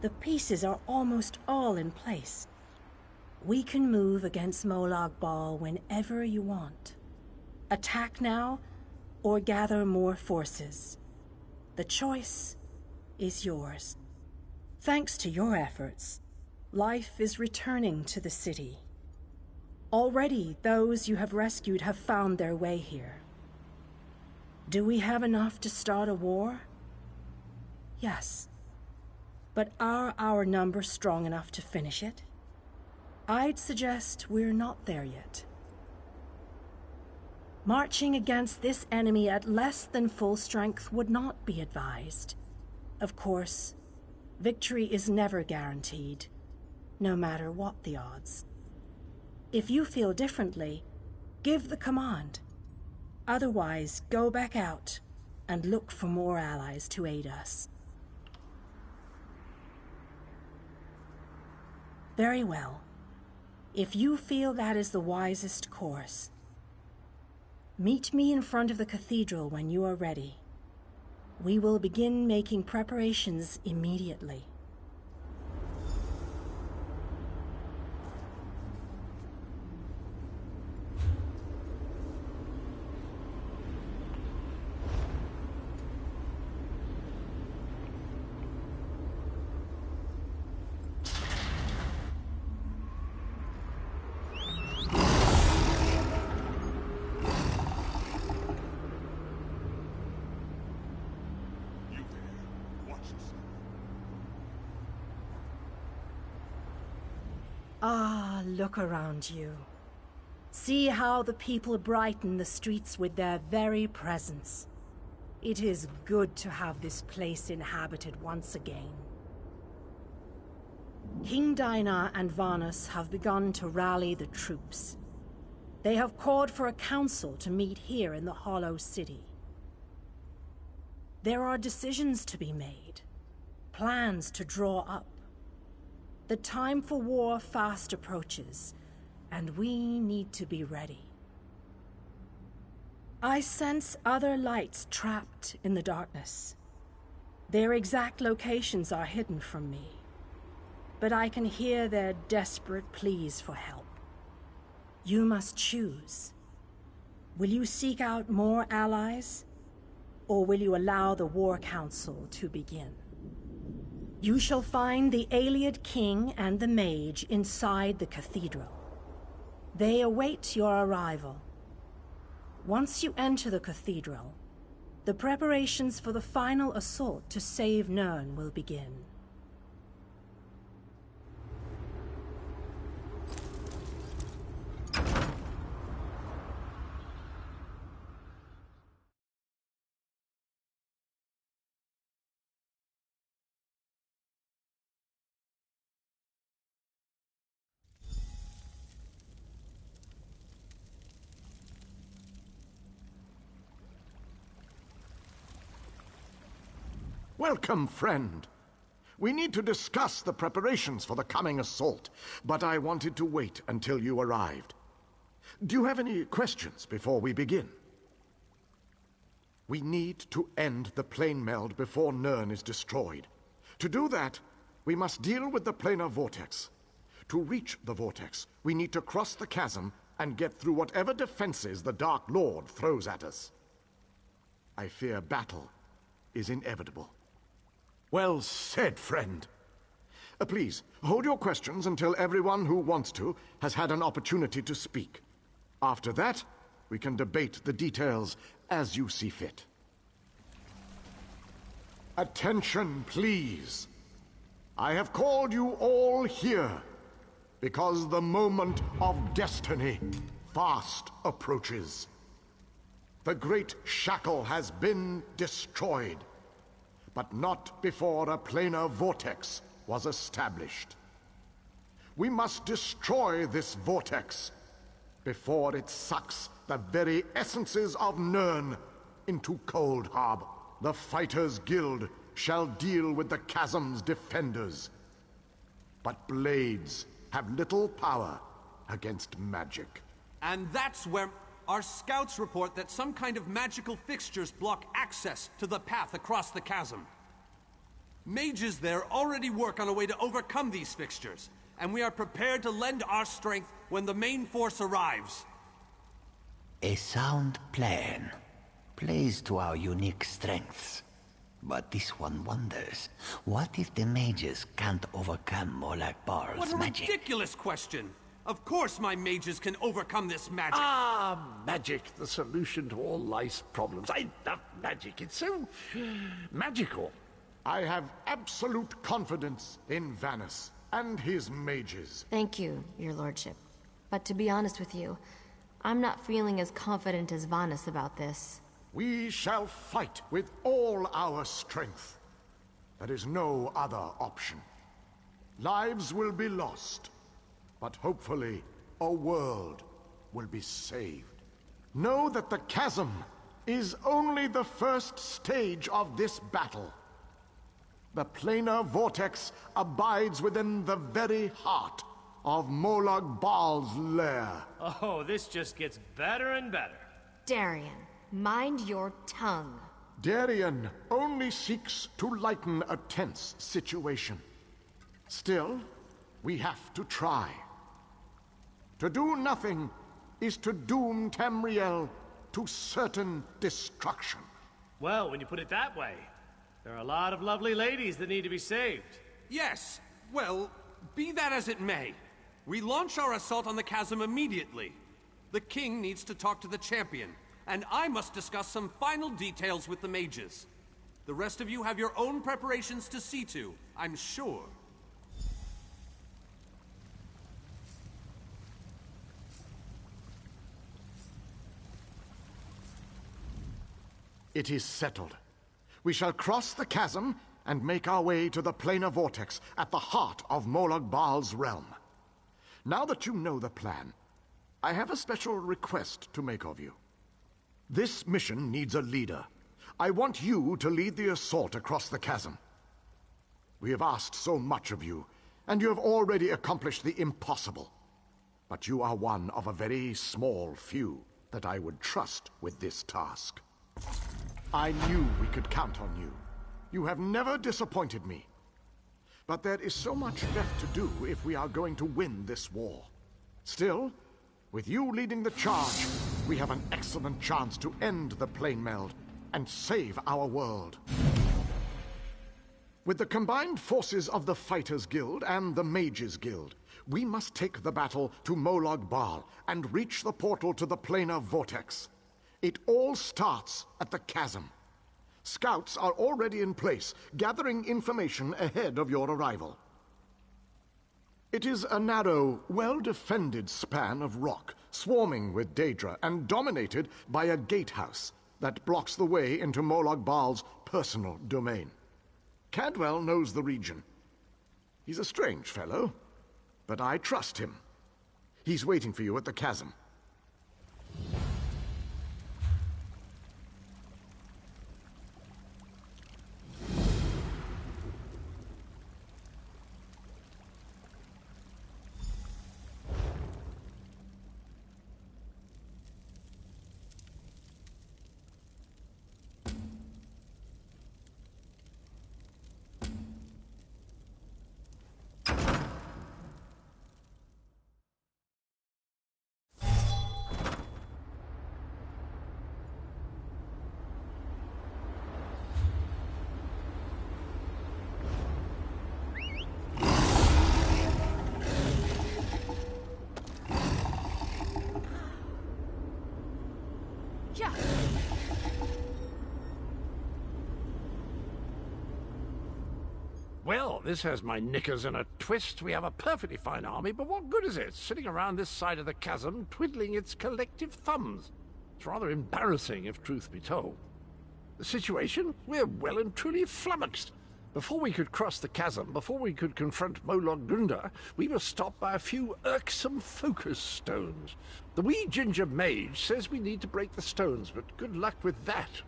The pieces are almost all in place. We can move against Molag Bal whenever you want. Attack now, or gather more forces. The choice is yours. Thanks to your efforts, life is returning to the city. Already, those you have rescued have found their way here. Do we have enough to start a war? Yes. But are our numbers strong enough to finish it? I'd suggest we're not there yet. Marching against this enemy at less than full strength would not be advised. Of course, victory is never guaranteed, no matter what the odds. If you feel differently, give the command. Otherwise, go back out and look for more allies to aid us. Very well. If you feel that is the wisest course, meet me in front of the cathedral when you are ready. We will begin making preparations immediately. Ah, look around you. See how the people brighten the streets with their very presence. It is good to have this place inhabited once again. King Dinar and Varnus have begun to rally the troops. They have called for a council to meet here in the Hollow City. There are decisions to be made, plans to draw up. The time for war fast approaches, and we need to be ready. I sense other lights trapped in the darkness. Their exact locations are hidden from me, but I can hear their desperate pleas for help. You must choose. Will you seek out more allies, or will you allow the War Council to begin? You shall find the Ayleid King and the Mage inside the cathedral. They await your arrival. Once you enter the cathedral, the preparations for the final assault to save Nirn will begin. Welcome, friend. We need to discuss the preparations for the coming assault, but I wanted to wait until you arrived. Do you have any questions before we begin? We need to end the plane meld before Nirn is destroyed. To do that, we must deal with the planar vortex. To reach the vortex, we need to cross the chasm and get through whatever defenses the Dark Lord throws at us. I fear battle is inevitable. Well said, friend. Please, hold your questions until everyone who wants to has had an opportunity to speak. After that, we can debate the details as you see fit. Attention, please. I have called you all here because the moment of destiny fast approaches. The great shackle has been destroyed, but not before a planar vortex was established. We must destroy this vortex before it sucks the very essences of Nirn into Cold Harbor. The Fighters Guild shall deal with the chasm's defenders, but blades have little power against magic. And that's where our scouts report that some kind of magical fixtures block access to the path across the chasm. Mages there already work on a way to overcome these fixtures, and we are prepared to lend our strength when the main force arrives. A sound plan. Plays to our unique strengths. But this one wonders, what if the mages can't overcome Molag Bar's What a magic? ridiculous question! Of course my mages can overcome this magic! Ah, magic, the solution to all life's problems. I love magic. It's so magical. I have absolute confidence in Vanus and his mages. Thank you, your lordship. But to be honest with you, I'm not feeling as confident as Vanus about this. We shall fight with all our strength. There is no other option. Lives will be lost, but hopefully a world will be saved. Know that the chasm is only the first stage of this battle. The planar vortex abides within the very heart of Molag Bal's lair. Oh, this just gets better and better. Darian, mind your tongue. Darian only seeks to lighten a tense situation. Still, we have to try. To do nothing is to doom Tamriel to certain destruction. Well, when you put it that way, there are a lot of lovely ladies that need to be saved. Yes, well, be that as it may. We launch our assault on the chasm immediately. The king needs to talk to the champion, and I must discuss some final details with the mages. The rest of you have your own preparations to see to, I'm sure. It is settled. We shall cross the chasm and make our way to the planar vortex at the heart of Molag Bal's realm. Now that you know the plan, I have a special request to make of you. This mission needs a leader. I want you to lead the assault across the chasm. We have asked so much of you, and you have already accomplished the impossible. But you are one of a very small few that I would trust with this task. I knew we could count on you. You have never disappointed me. But there is so much left to do if we are going to win this war. Still, with you leading the charge, we have an excellent chance to end the plane meld and save our world. With the combined forces of the Fighters Guild and the Mages Guild, we must take the battle to Molag Bal and reach the portal to the planar vortex. It all starts at the chasm. Scouts are already in place, gathering information ahead of your arrival. It is a narrow, well-defended span of rock, swarming with Daedra and dominated by a gatehouse that blocks the way into Molag Bal's personal domain. Cadwell knows the region. He's a strange fellow, but I trust him. He's waiting for you at the chasm. Well, this has my knickers in a twist. We have a perfectly fine army, but what good is it, sitting around this side of the chasm, twiddling its collective thumbs? It's rather embarrassing, if truth be told. The situation? We're well and truly flummoxed. Before we could cross the chasm, before we could confront Molag Gunda, we were stopped by a few irksome focus stones. The wee ginger mage says we need to break the stones, but good luck with that.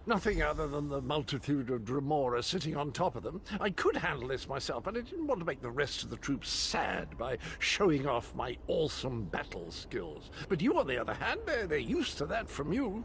Nothing other than the multitude of Dremora sitting on top of them. I could handle this myself, but I didn't want to make the rest of the troops sad by showing off my awesome battle skills. But you, on the other hand, they're used to that from you.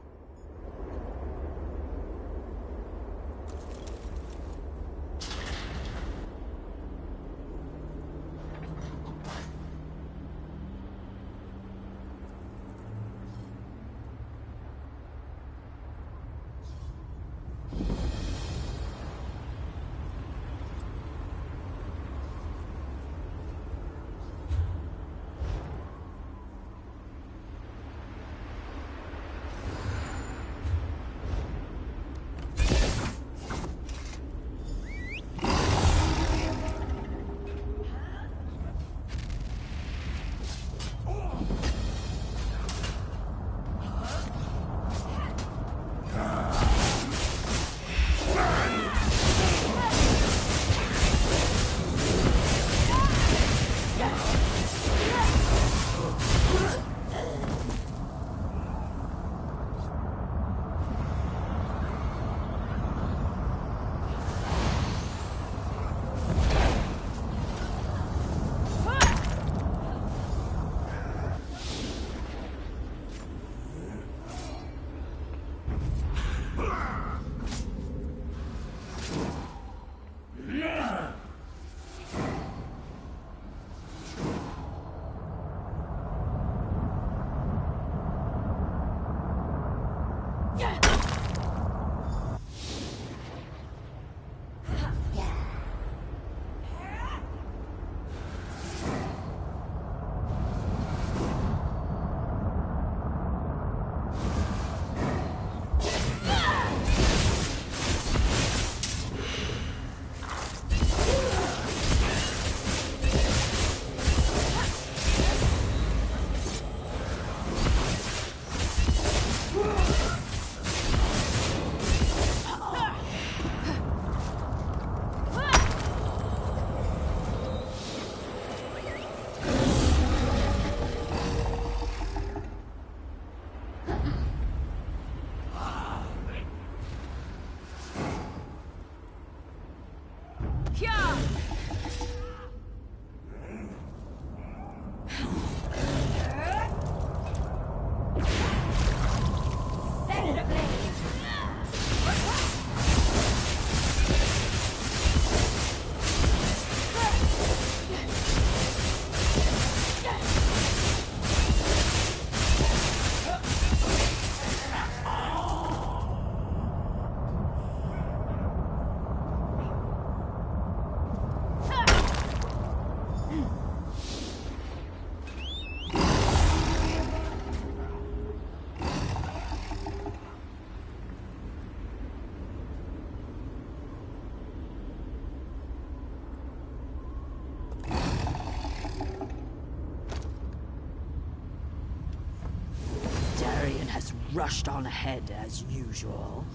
Darian has rushed on ahead as usual.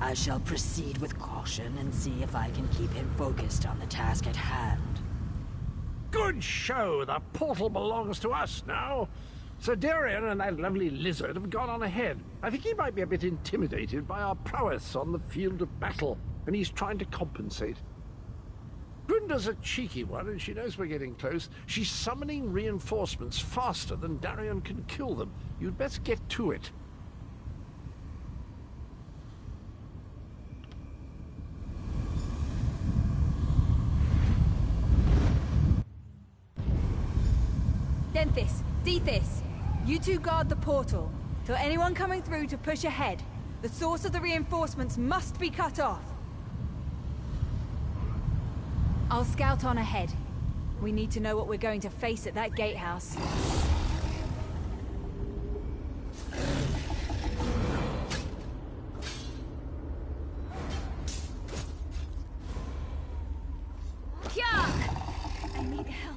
I shall proceed with caution and see if I can keep him focused on the task at hand. Good show! The portal belongs to us now. Sir Darian and that lovely lizard have gone on ahead. I think he might be a bit intimidated by our prowess on the field of battle, and he's trying to compensate. Grunda's a cheeky one, and she knows we're getting close. She's summoning reinforcements faster than Darian can kill them. You'd best get to it. Denthis, Dethys, you two guard the portal. Tell anyone coming through to push ahead. The source of the reinforcements must be cut off. I'll scout on ahead. We need to know what we're going to face at that gatehouse. I need help.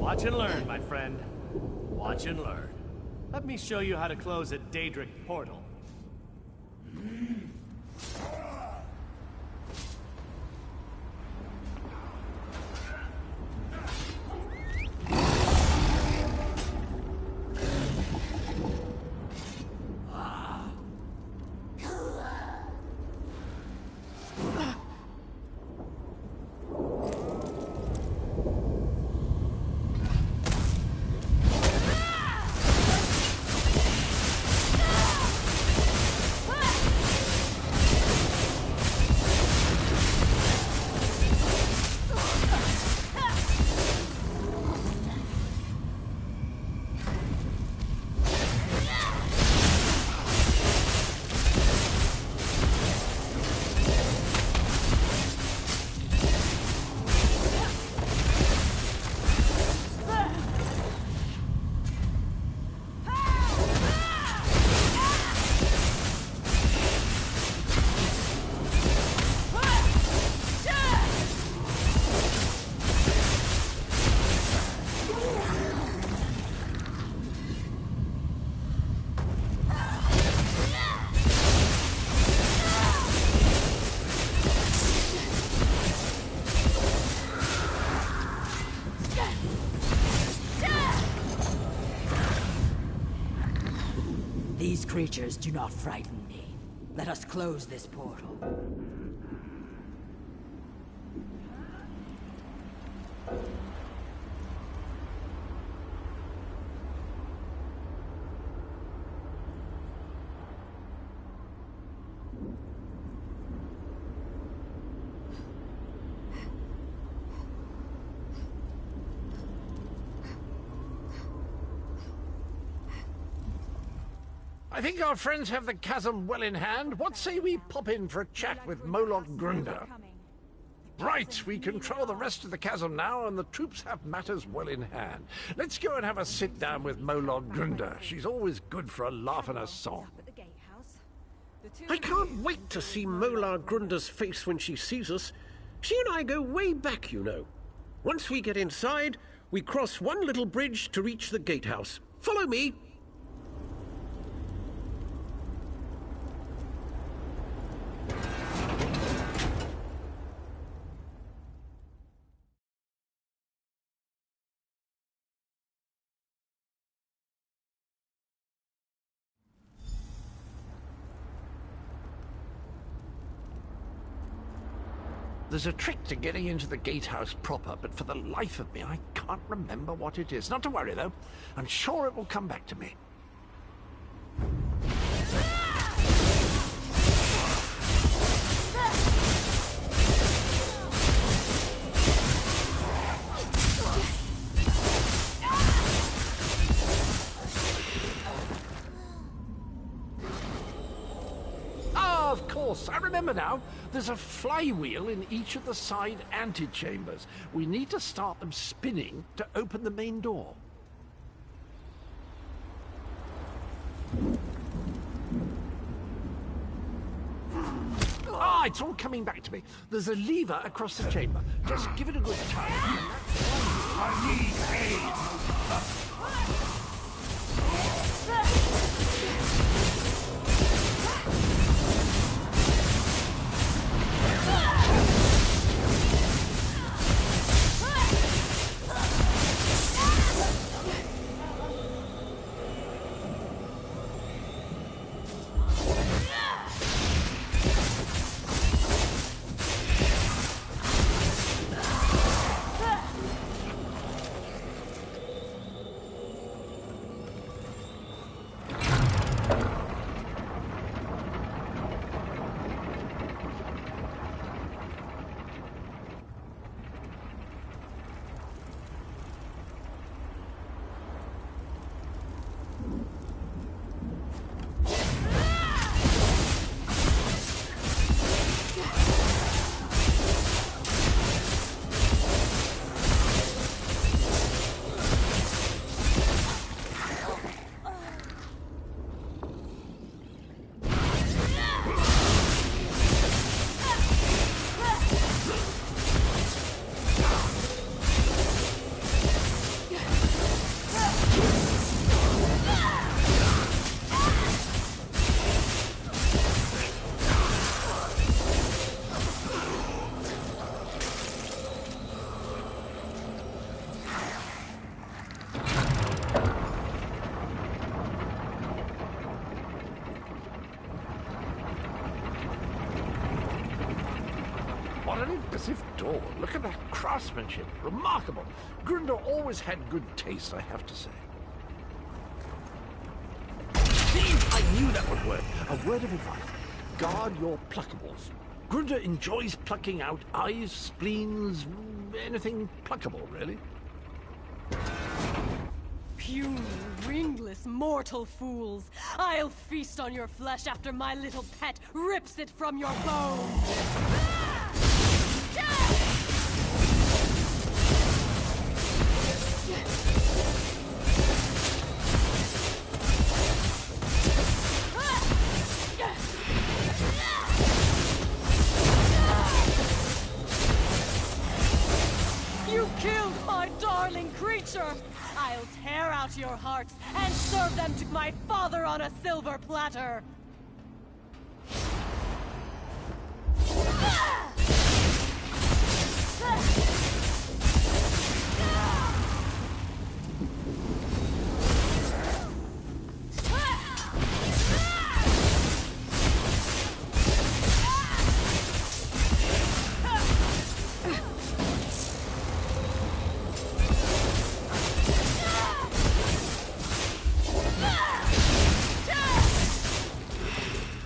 Watch and learn, my friend. Watch and learn. Let me show you how to close a Daedric portal. These creatures do not frighten me. Let us close this portal. I think our friends have the chasm well in hand. What say we pop in for a chat with Moloch Grunda? Right, we control the rest of the chasm now, and the troops have matters well in hand. Let's go and have a sit-down with Moloch Grunda. She's always good for a laugh and a song. I can't wait to see Molar Grunda's face when she sees us. She and I go way back, you know. Once we get inside, we cross one little bridge to reach the gatehouse. Follow me. There's a trick to getting into the gatehouse proper, but for the life of me, I can't remember what it is. Not to worry, though. I'm sure it will come back to me. Of course, I remember now. There's a flywheel in each of the side antechambers. We need to start them spinning to open the main door. Ah, it's all coming back to me. There's a lever across the chamber. Just give it a good tug. I need aid. What an impressive door. Look at that craftsmanship. Remarkable. Grunder always had good taste, I have to say. See, I knew that would work. A word of advice. Guard your pluckables. Grunder enjoys plucking out eyes, spleens, anything pluckable, really. Puny, wingless, mortal fools! I'll feast on your flesh after my little pet rips it from your bones! You killed my darling creature! I'll tear out your hearts and serve them to my father on a silver platter!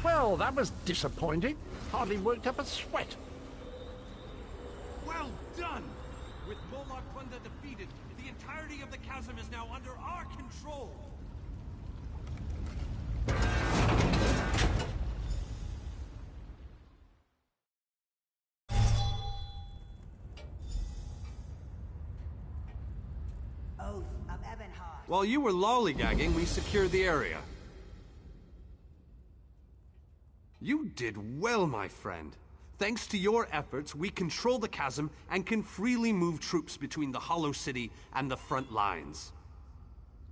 Well, that was disappointing. Hardly worked up a sweat. Well done! With Molar Plunder defeated, the entirety of the chasm is now under our control! While you were lollygagging, we secured the area. You did well, my friend. Thanks to your efforts, we control the chasm and can freely move troops between the Hollow City and the front lines.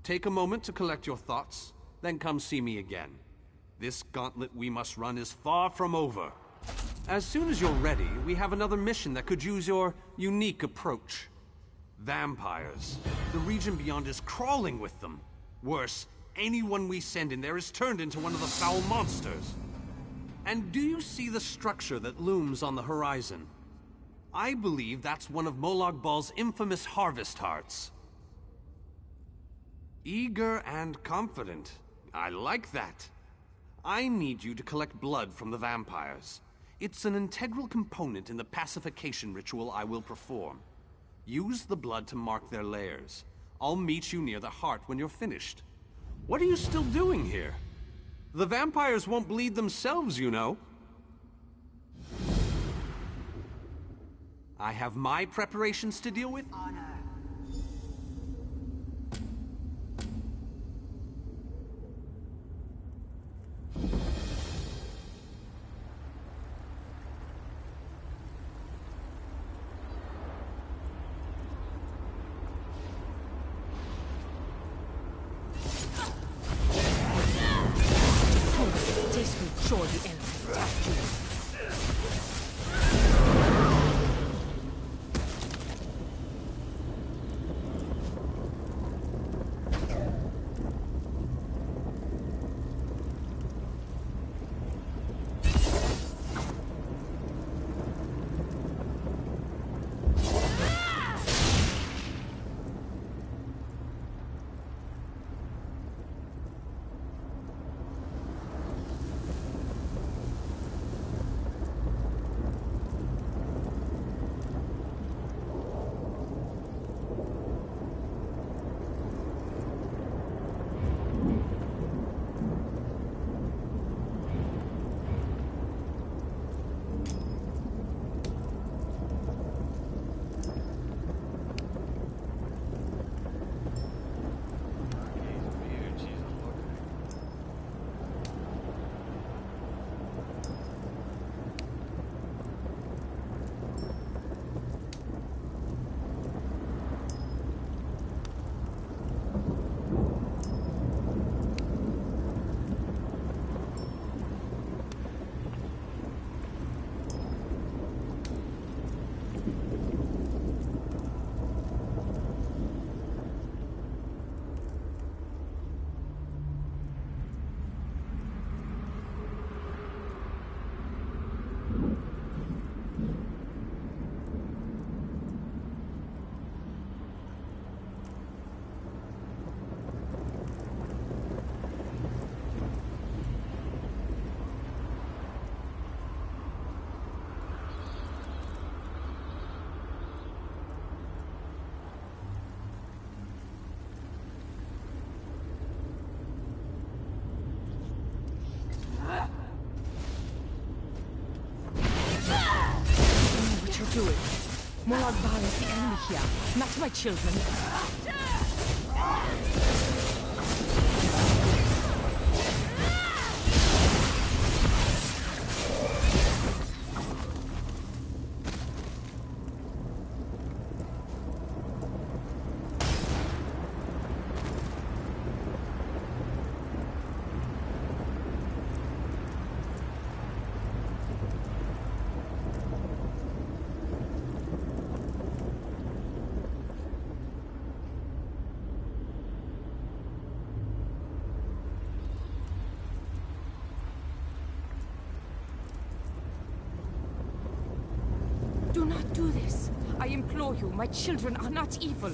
Take a moment to collect your thoughts, then come see me again. This gauntlet we must run is far from over. As soon as you're ready, we have another mission that could use your unique approach. Vampires. The region beyond is crawling with them. Worse, anyone we send in there is turned into one of the foul monsters. And do you see the structure that looms on the horizon? I believe that's one of Molag Bal's infamous harvest hearts. Eager and confident. I like that. I need you to collect blood from the vampires. It's an integral component in the pacification ritual I will perform. Use the blood to mark their lairs. I'll meet you near the heart when you're finished. What are you still doing here? The vampires won't bleed themselves, you know. I have my preparations to deal with. Sure the enemies attacked you. Do it. Molag Bal is the enemy here, not my children. Do not do this. I implore you, my children are not evil.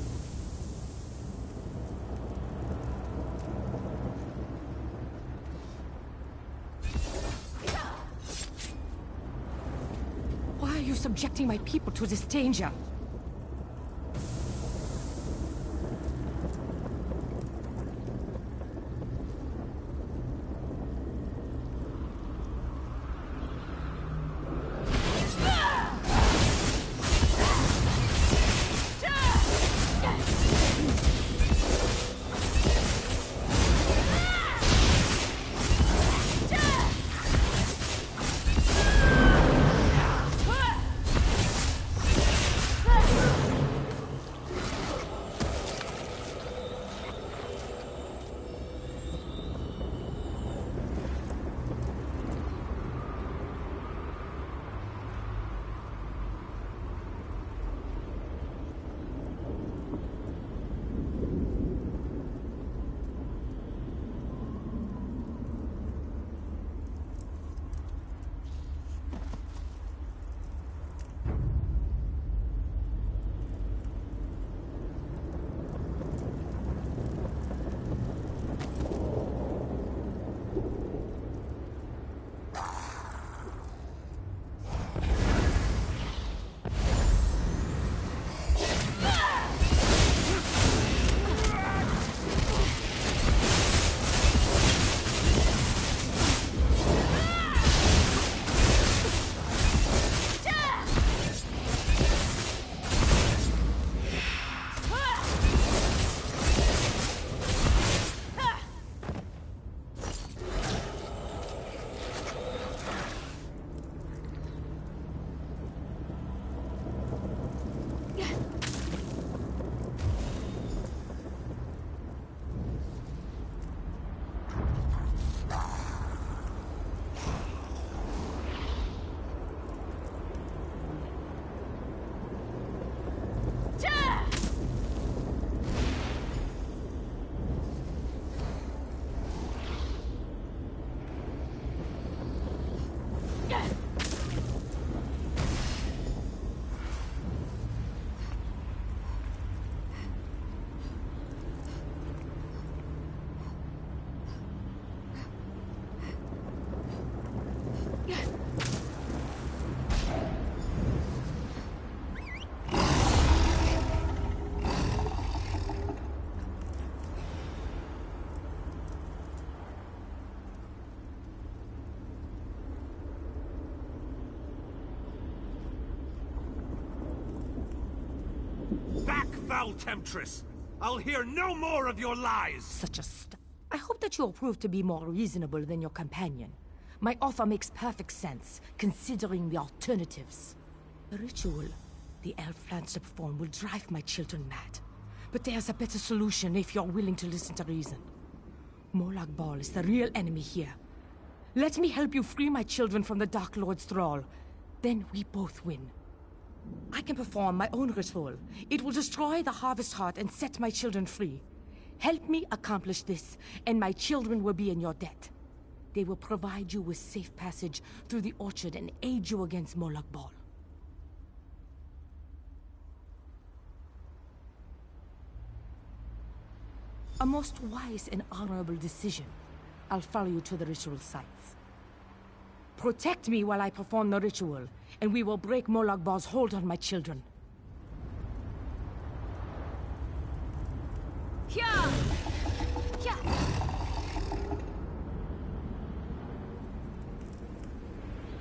Why are you subjecting my people to this danger? Back, foul temptress! I'll hear no more of your lies! Such a I hope that you'll prove to be more reasonable than your companion. My offer makes perfect sense, considering the alternatives. The ritual the elf plans to perform will drive my children mad. But there's a better solution if you're willing to listen to reason. Molag Bal is the real enemy here. Let me help you free my children from the Dark Lord's thrall. Then we both win. I can perform my own ritual. It will destroy the Harvest Heart and set my children free. Help me accomplish this, and my children will be in your debt. They will provide you with safe passage through the orchard and aid you against Molag Bal. A most wise and honorable decision. I'll follow you to the ritual sites. Protect me while I perform the ritual, and we will break Molag Bal's hold on my children. Yeah! Yeah!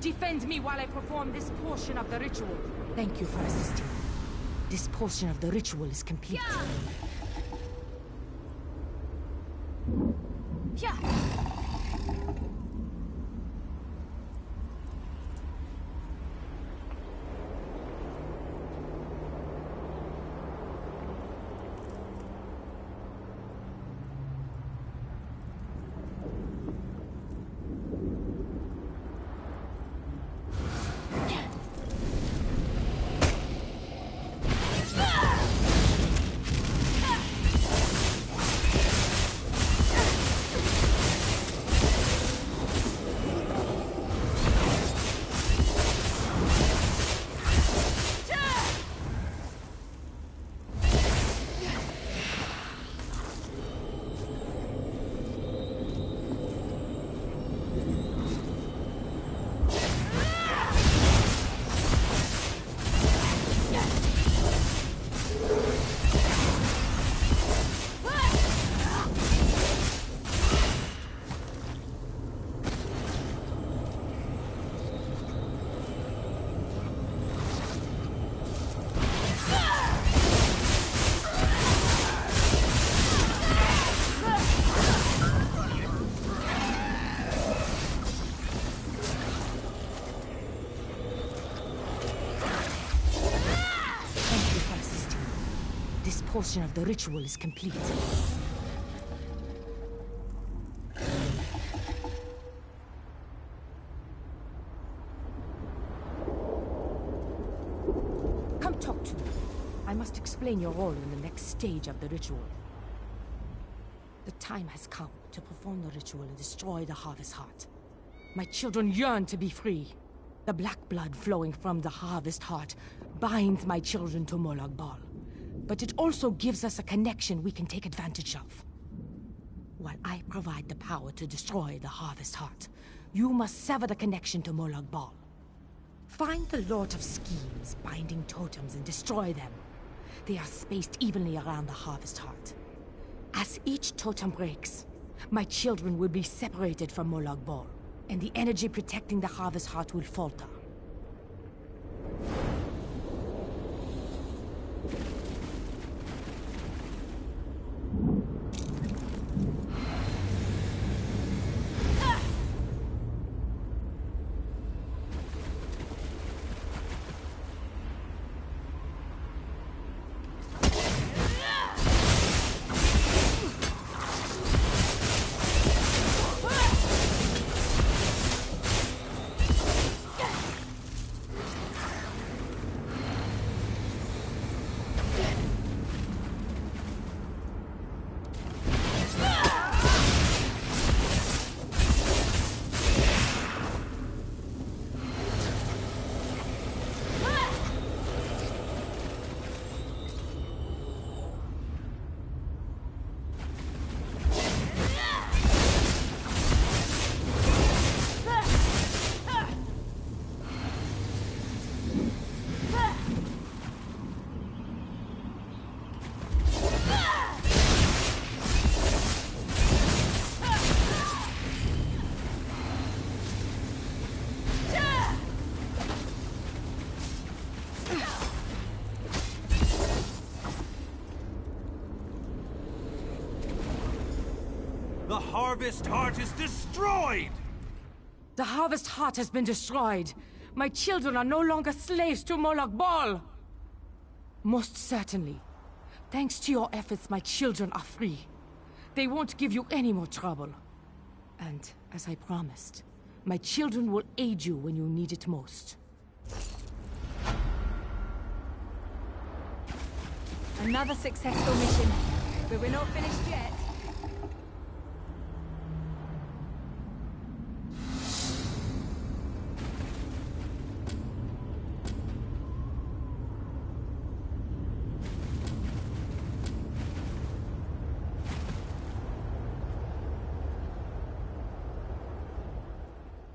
Defend me while I perform this portion of the ritual. Thank you for assisting. This portion of the ritual is complete. Yeah! Portion of the ritual is complete. Come talk to me. I must explain your role in the next stage of the ritual. The time has come to perform the ritual and destroy the Harvest Heart. My children yearn to be free. The black blood flowing from the Harvest Heart binds my children to Molag Bal. But it also gives us a connection we can take advantage of. While I provide the power to destroy the Harvest Heart, you must sever the connection to Molag Bal. Find the Lord of Schemes, binding totems, and destroy them. They are spaced evenly around the Harvest Heart. As each totem breaks, my children will be separated from Molag Bal, and the energy protecting the Harvest Heart will falter. Harvest Heart is destroyed! The Harvest Heart has been destroyed. My children are no longer slaves to Moloch Ball. Most certainly. Thanks to your efforts, my children are free. They won't give you any more trouble. And, as I promised, my children will aid you when you need it most. Another successful mission, but we're not finished yet.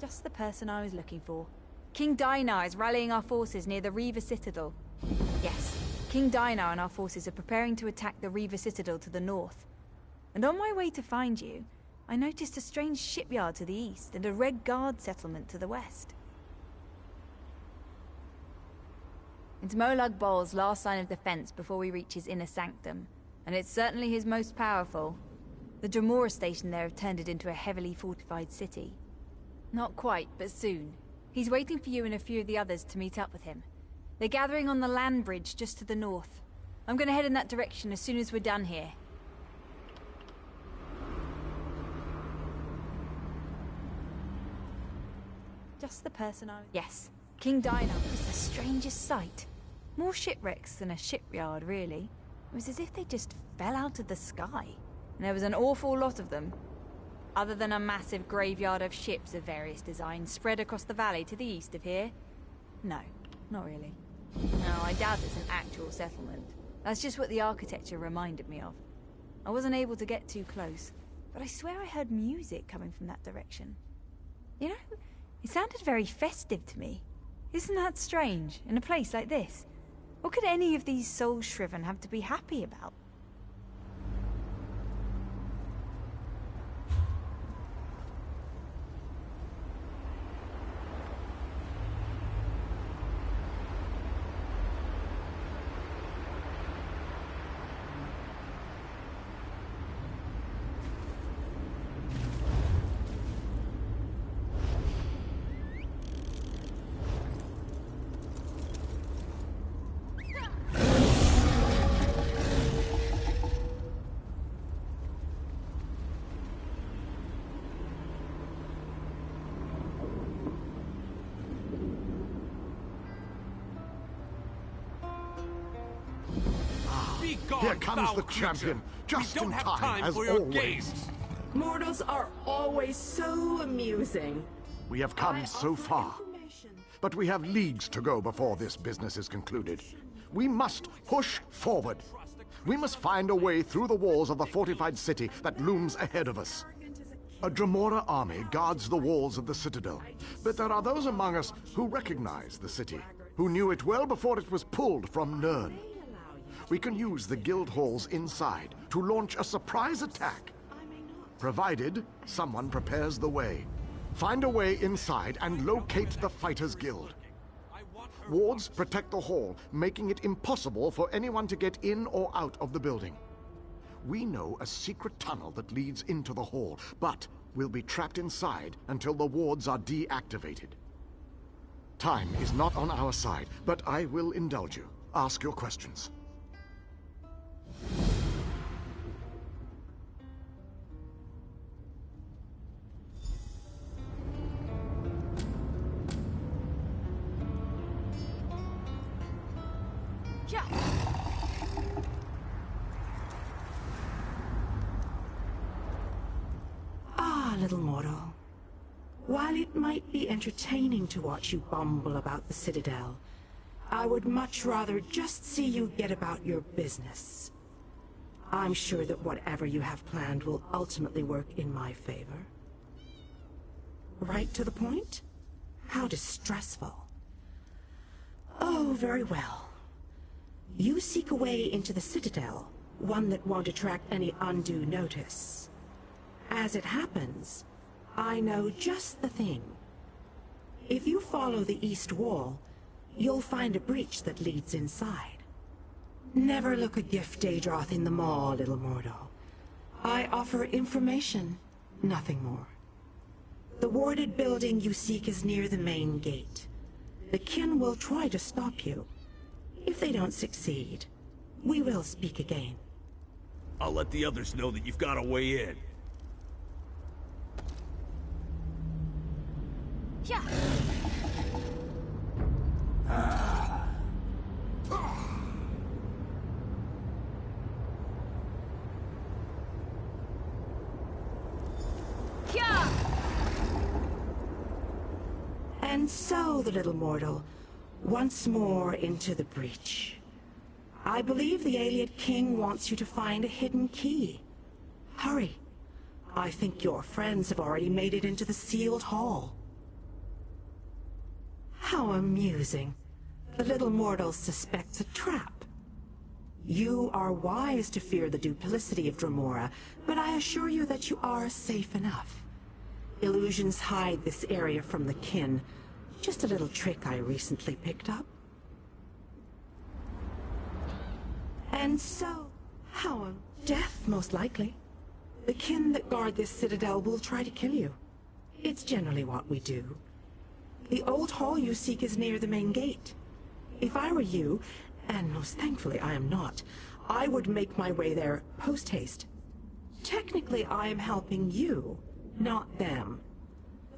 Just the person I was looking for. King Dinar is rallying our forces near the Reaver Citadel. Yes, King Dinar and our forces are preparing to attack the Reaver Citadel to the north. And on my way to find you, I noticed a strange shipyard to the east and a Red Guard settlement to the west. It's Molag Bol's last line of defense before we reach his inner sanctum, and it's certainly his most powerful. The Dremora station there have turned it into a heavily fortified city. Not quite, but soon. He's waiting for you and a few of the others to meet up with him. They're gathering on the land bridge just to the north. I'm gonna head in that direction as soon as we're done here. Just the person I... Yes, King Dinar was the strangest sight. More shipwrecks than a shipyard, really. It was as if they just fell out of the sky. And there was an awful lot of them. Other than a massive graveyard of ships of various designs spread across the valley to the east of here. No, not really. No, I doubt it's an actual settlement. That's just what the architecture reminded me of. I wasn't able to get too close, but I swear I heard music coming from that direction. You know, it sounded very festive to me. Isn't that strange, in a place like this? What could any of these soul-shriven have to be happy about? Here comes the champion, just in time, as always. Mortals are always so amusing. We have come so far, but we have leagues to go before this business is concluded. We must push forward. We must find a way through the walls of the fortified city that looms ahead of us. A Dremora army guards the walls of the citadel, but there are those among us who recognize the city, who knew it well before it was pulled from Nirn. We can use the guild halls inside to launch a surprise attack, provided someone prepares the way. Find a way inside and locate the Fighters Guild. Wards protect the hall, making it impossible for anyone to get in or out of the building. We know a secret tunnel that leads into the hall, but we'll be trapped inside until the wards are deactivated. Time is not on our side, but I will indulge you. Ask your questions. Little mortal. While it might be entertaining to watch you bumble about the Citadel, I would much rather just see you get about your business. I'm sure that whatever you have planned will ultimately work in my favor. Right to the point? How distressful. Oh, very well. You seek a way into the Citadel, one that won't attract any undue notice. As it happens, I know just the thing. If you follow the east wall, you'll find a breach that leads inside. Never look a gift Daedroth in the maw, little mortal. I offer information, Nothing more. The warded building you seek is near the main gate. The kin will try to stop you. If they don't succeed, we will speak again. I'll let the others know that you've got a way in. Yeah. And so, the little mortal, once more into the breach. I believe the Ayleid King wants you to find a hidden key. Hurry. I think your friends have already made it into the sealed hall. How amusing. The little mortal suspects a trap. You are wise to fear the duplicity of Dremora, but I assure you that you are safe enough. Illusions hide this area from the kin. Just a little trick I recently picked up. And so, how death, most likely. The kin that guard this citadel will try to kill you. It's generally what we do. The old hall you seek is near the main gate. If I were you, and most thankfully I am not, I would make my way there post-haste. Technically, I am helping you, not them.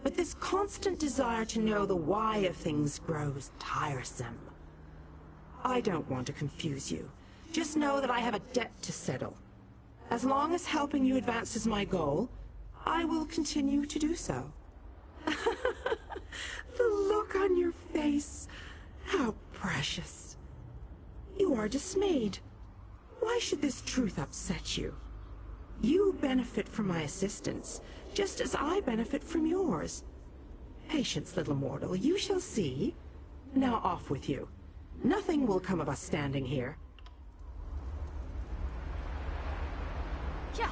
But this constant desire to know the why of things grows tiresome. I don't want to confuse you. Just know that I have a debt to settle. As long as helping you advances my goal, I will continue to do so. The look on your face. How precious. You are dismayed. Why should this truth upset you? You benefit from my assistance, just as I benefit from yours. Patience, little mortal, you shall see. Now off with you. Nothing will come of us standing here. Yeah.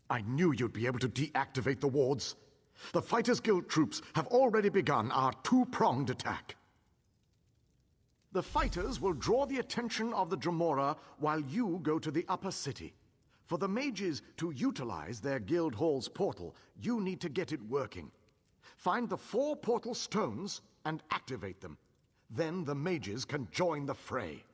I knew you'd be able to deactivate the wards. The Fighters Guild troops have already begun our two-pronged attack. The fighters will draw the attention of the Dremora while you go to the upper city. For the mages to utilize their guild hall's portal, you need to get it working. Find the 4 portal stones and activate them. Then the mages can join the fray.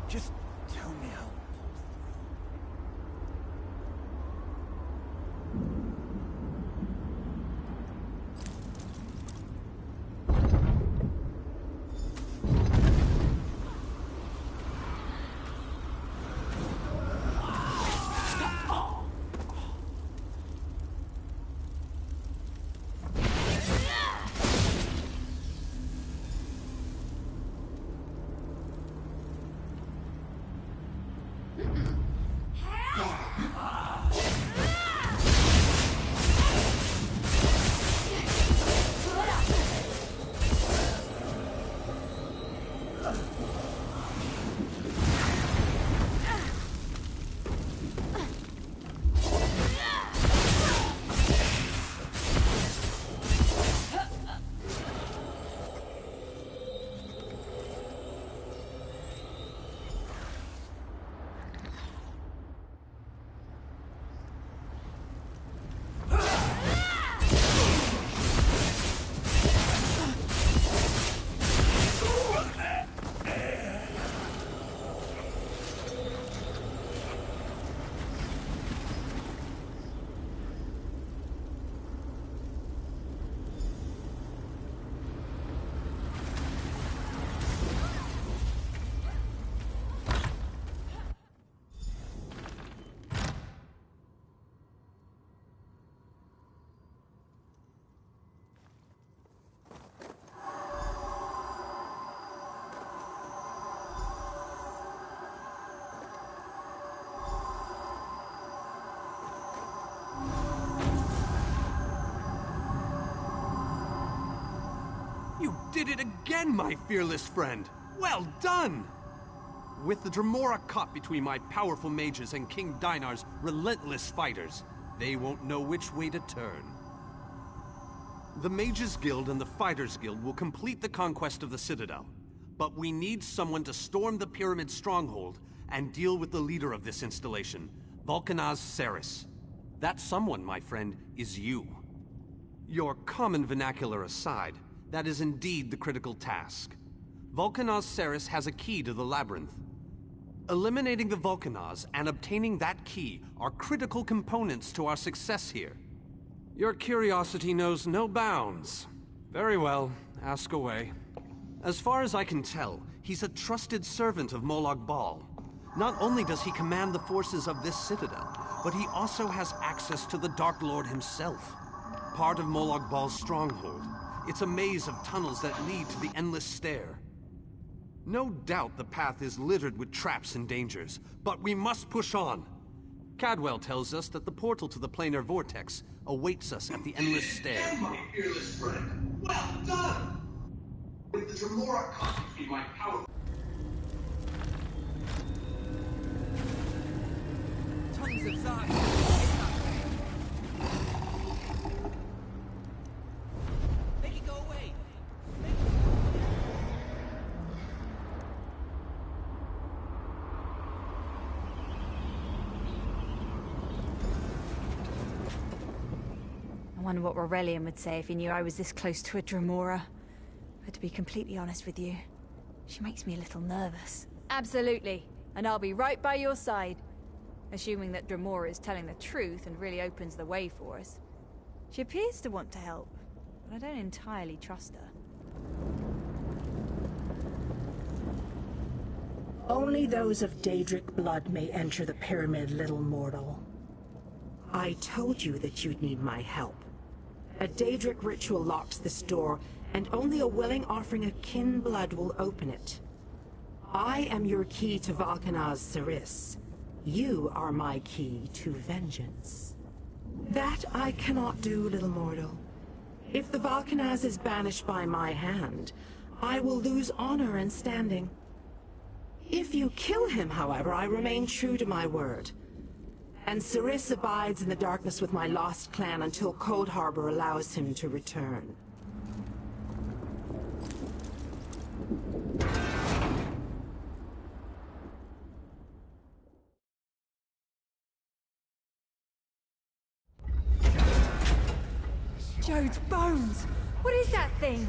Just tell me how. You did it again, my fearless friend! Well done! With the Dremora caught between my powerful mages and King Dinar's relentless fighters, they won't know which way to turn. The Mages Guild and the Fighters Guild will complete the conquest of the Citadel, but we need someone to storm the Pyramid stronghold and deal with the leader of this installation, Vulcanaz Ceres. That someone, my friend, is you. Your common vernacular aside, that is indeed the critical task. Vulcanaz Ceres has a key to the labyrinth. Eliminating the Vulcanaz and obtaining that key are critical components to our success here. Your curiosity knows no bounds. Very well, ask away. As far as I can tell, he's a trusted servant of Molag Bal. Not only does he command the forces of this citadel, but he also has access to the Dark Lord himself. Part of Molag Bal's stronghold. It's a maze of tunnels that lead to the Endless Stair. No doubt the path is littered with traps and dangers, but we must push on. Cadwell tells us that the portal to the planar vortex awaits us at the Endless Stair. And my fearless friend, well done! With the Dremora caught between my power... Tons of Zod. Make it go away. I wonder what Aurelian would say if he knew I was this close to a Dremora. But to be completely honest with you, she makes me a little nervous. Absolutely. And I'll be right by your side. Assuming that Dremora is telling the truth and really opens the way for us. She appears to want to help, but I don't entirely trust her. Only those of Daedric blood may enter the pyramid, little mortal. I told you that you'd need my help. A Daedric ritual locks this door, and only a willing offering of kin blood will open it. I am your key to Vulcanaz Ceres. You are my key to vengeance. That I cannot do, little mortal. If the Vulcanaz is banished by my hand, I will lose honor and standing. If you kill him, however, I remain true to my word. And Ceres abides in the darkness with my lost clan until Cold Harbor allows him to return. Jode's bones! What is that thing?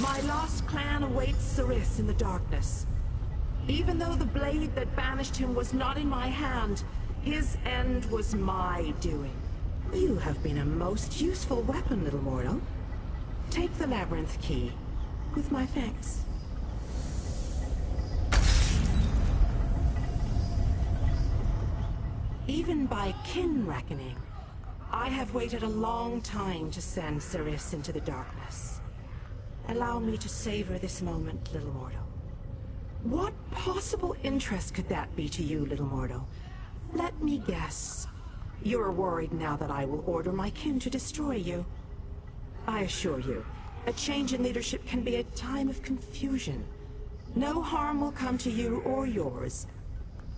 My lost clan awaits Ceres in the darkness. Even though the blade that banished him was not in my hand, his end was my doing. You have been a most useful weapon, little mortal. Take the labyrinth key, with my thanks. Even by kin reckoning, I have waited a long time to send Ceres into the darkness. Allow me to savor this moment, little mortal. What possible interest could that be to you, little mortal? Let me guess. You're worried now that I will order my kin to destroy you. I assure you, a change in leadership can be a time of confusion. No harm will come to you or yours,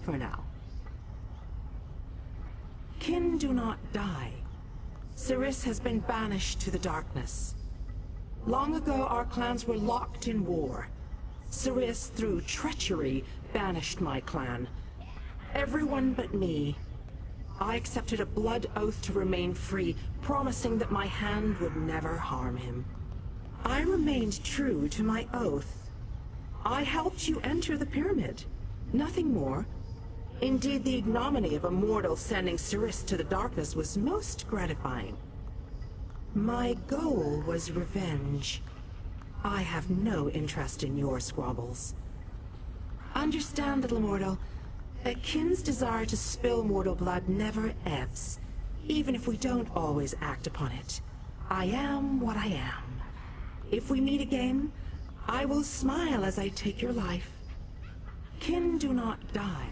for now. Kin do not die. Ceres has been banished to the darkness. Long ago, our clans were locked in war. Ceres, through treachery, banished my clan. Everyone but me. I accepted a blood oath to remain free, promising that my hand would never harm him. I remained true to my oath. I helped you enter the pyramid. Nothing more. Indeed, the ignominy of a mortal sending Cirrus to the darkness was most gratifying. My goal was revenge. I have no interest in your squabbles. Understand, little mortal, a kin's desire to spill mortal blood never ebbs, even if we don't always act upon it. I am what I am. If we meet again, I will smile as I take your life. Kin do not die.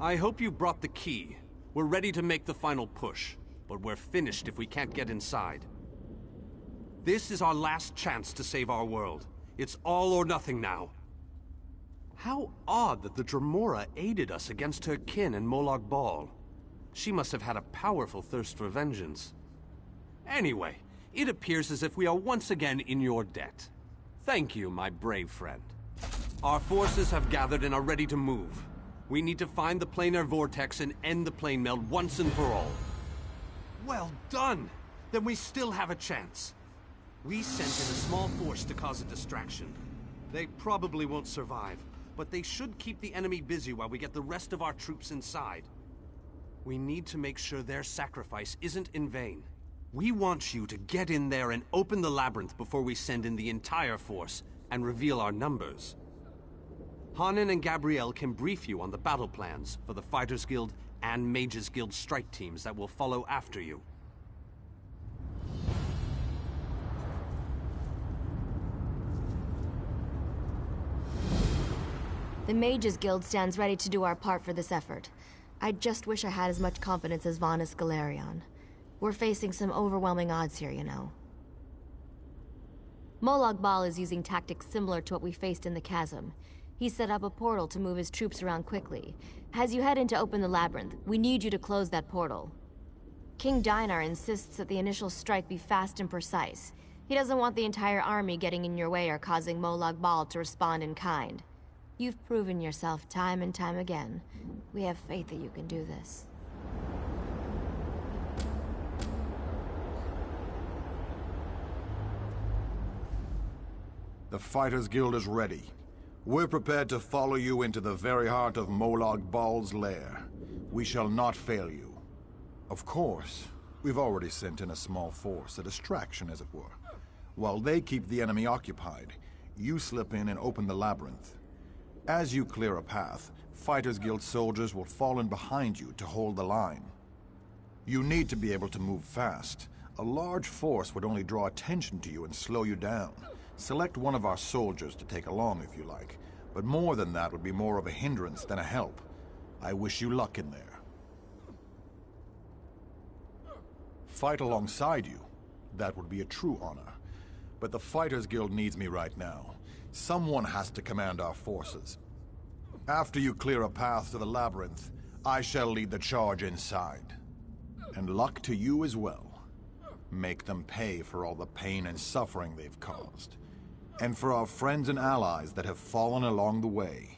I hope you brought the key. We're ready to make the final push, but we're finished if we can't get inside. This is our last chance to save our world. It's all or nothing now. How odd that the Dremora aided us against her kin and Molag Bal. She must have had a powerful thirst for vengeance. Anyway, it appears as if we are once again in your debt. Thank you, my brave friend. Our forces have gathered and are ready to move. We need to find the planar vortex and end the plane meld once and for all. Well done! Then we still have a chance. We sent in a small force to cause a distraction. They probably won't survive, but they should keep the enemy busy while we get the rest of our troops inside. We need to make sure their sacrifice isn't in vain. We want you to get in there and open the labyrinth before we send in the entire force and reveal our numbers. Hanan and Gabrielle can brief you on the battle plans for the Fighters Guild and Mages Guild strike teams that will follow after you. The Mages Guild stands ready to do our part for this effort. I just wish I had as much confidence as Vanus Galerion. We're facing some overwhelming odds here, you know. Molag Bal is using tactics similar to what we faced in the chasm. He set up a portal to move his troops around quickly. As you head in to open the labyrinth, we need you to close that portal. King Dinar insists that the initial strike be fast and precise. He doesn't want the entire army getting in your way or causing Molag Bal to respond in kind. You've proven yourself time and time again. We have faith that you can do this. The Fighters Guild is ready. We're prepared to follow you into the very heart of Molag Bal's lair. We shall not fail you. Of course, we've already sent in a small force, a distraction as it were. While they keep the enemy occupied, you slip in and open the labyrinth. As you clear a path, Fighters Guild soldiers will fall in behind you to hold the line. You need to be able to move fast. A large force would only draw attention to you and slow you down. Select one of our soldiers to take along if you like, but more than that would be more of a hindrance than a help. I wish you luck in there. Fight alongside you. That would be a true honor. But the Fighters Guild needs me right now. Someone has to command our forces. After you clear a path to the labyrinth, I shall lead the charge inside. And luck to you as well. Make them pay for all the pain and suffering they've caused. And for our friends and allies that have fallen along the way.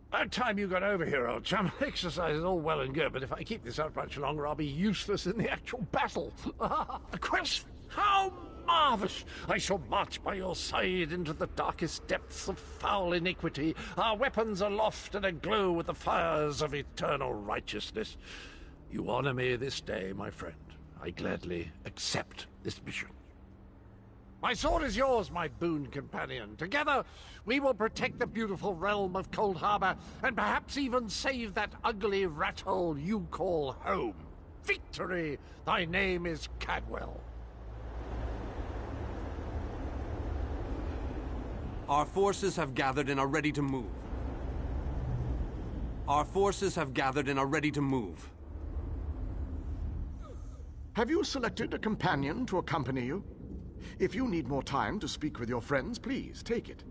About time you got over here, old chum. Exercise is all well and good, but if I keep this up much longer, I'll be useless in the actual battle. A quest! How marvellous! I shall march by your side into the darkest depths of foul iniquity, our weapons aloft and aglow with the fires of eternal righteousness. You honor me this day, my friend. I gladly accept this mission. My sword is yours, my boon companion. Together, we will protect the beautiful realm of Cold Harbor, and perhaps even save that ugly rat hole you call home. Victory! Thy name is Cadwell. Our forces have gathered and are ready to move. Our forces have gathered and are ready to move. Have you selected a companion to accompany you? If you need more time to speak with your friends, please take it.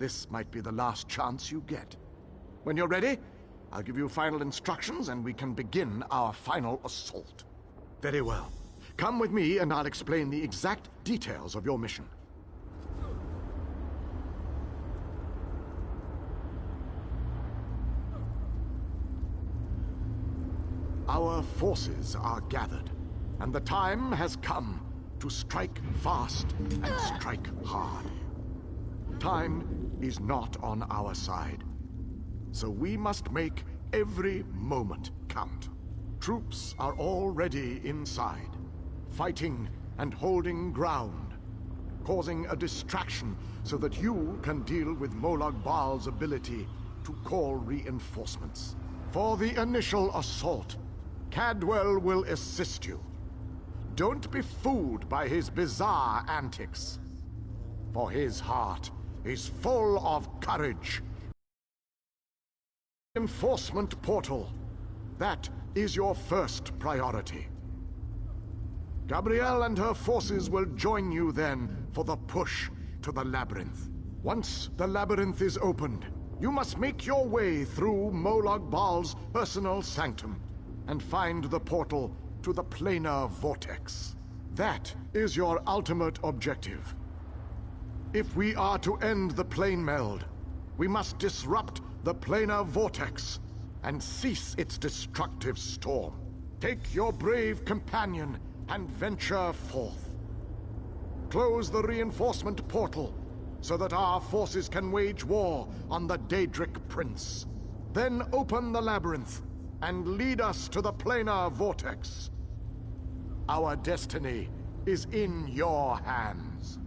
This might be the last chance you get. When you're ready, I'll give you final instructions and we can begin our final assault. Very well. Come with me and I'll explain the exact details of your mission. Our forces are gathered, and the time has come to strike fast and strike hard. Time is not on our side, so we must make every moment count. Troops are already inside, fighting and holding ground, causing a distraction so that you can deal with Molag Bal's ability to call reinforcements. For the initial assault, Cadwell will assist you. Don't be fooled by his bizarre antics, for his heart is full of courage. Reinforcement portal. That is your first priority. Gabrielle and her forces will join you then for the push to the labyrinth. Once the labyrinth is opened, you must make your way through Molag Bal's personal sanctum and find the portal to the planar vortex. That is your ultimate objective. If we are to end the plane meld, we must disrupt the planar vortex and cease its destructive storm. Take your brave companion and venture forth. Close the reinforcement portal so that our forces can wage war on the Daedric Prince. Then open the labyrinth and lead us to the planar vortex. Our destiny is in your hands.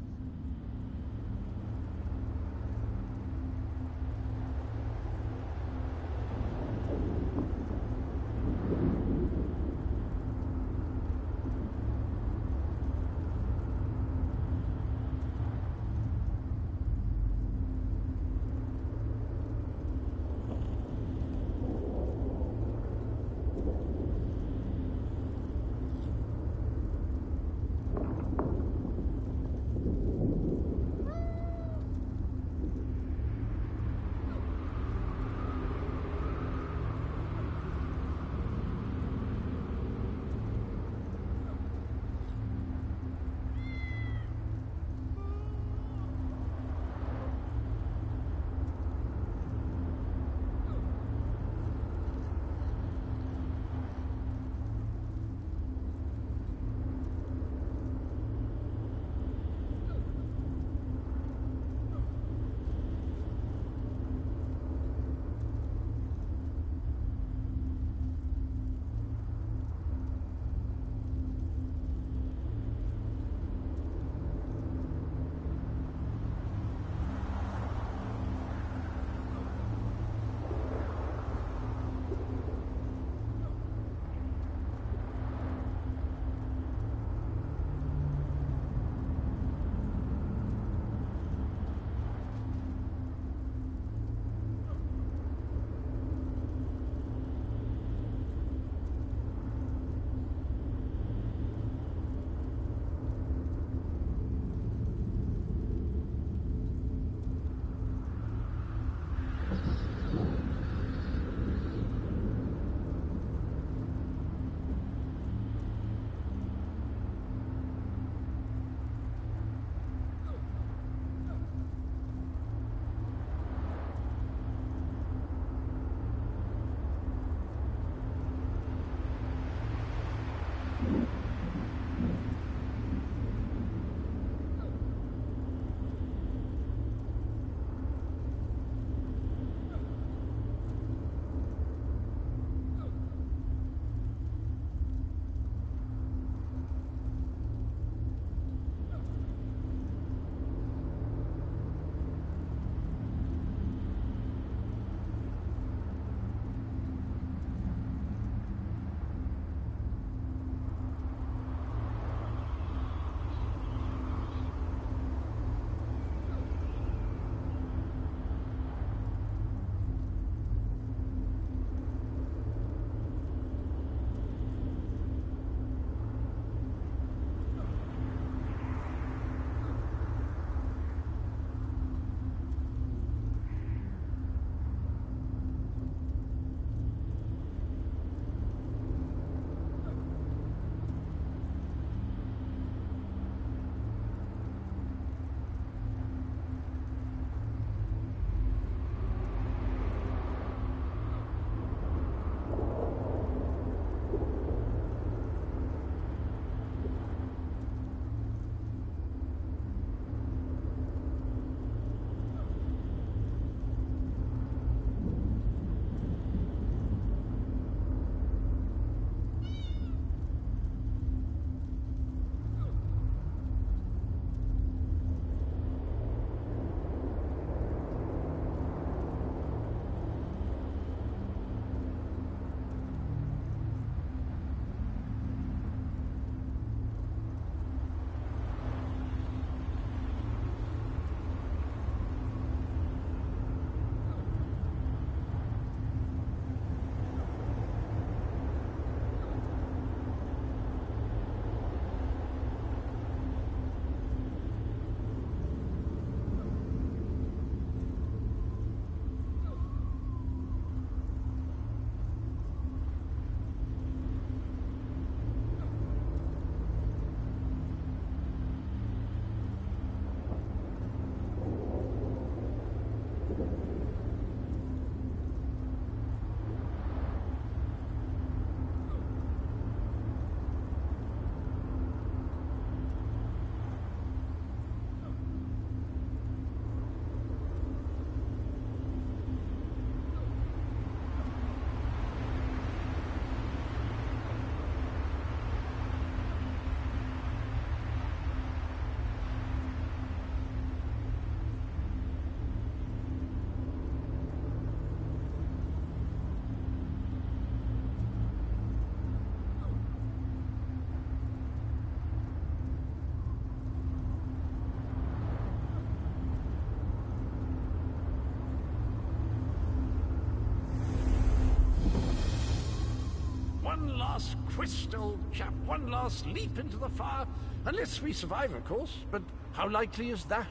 last quest, old chap. One last leap into the fire. Unless we survive, of course. But how likely is that?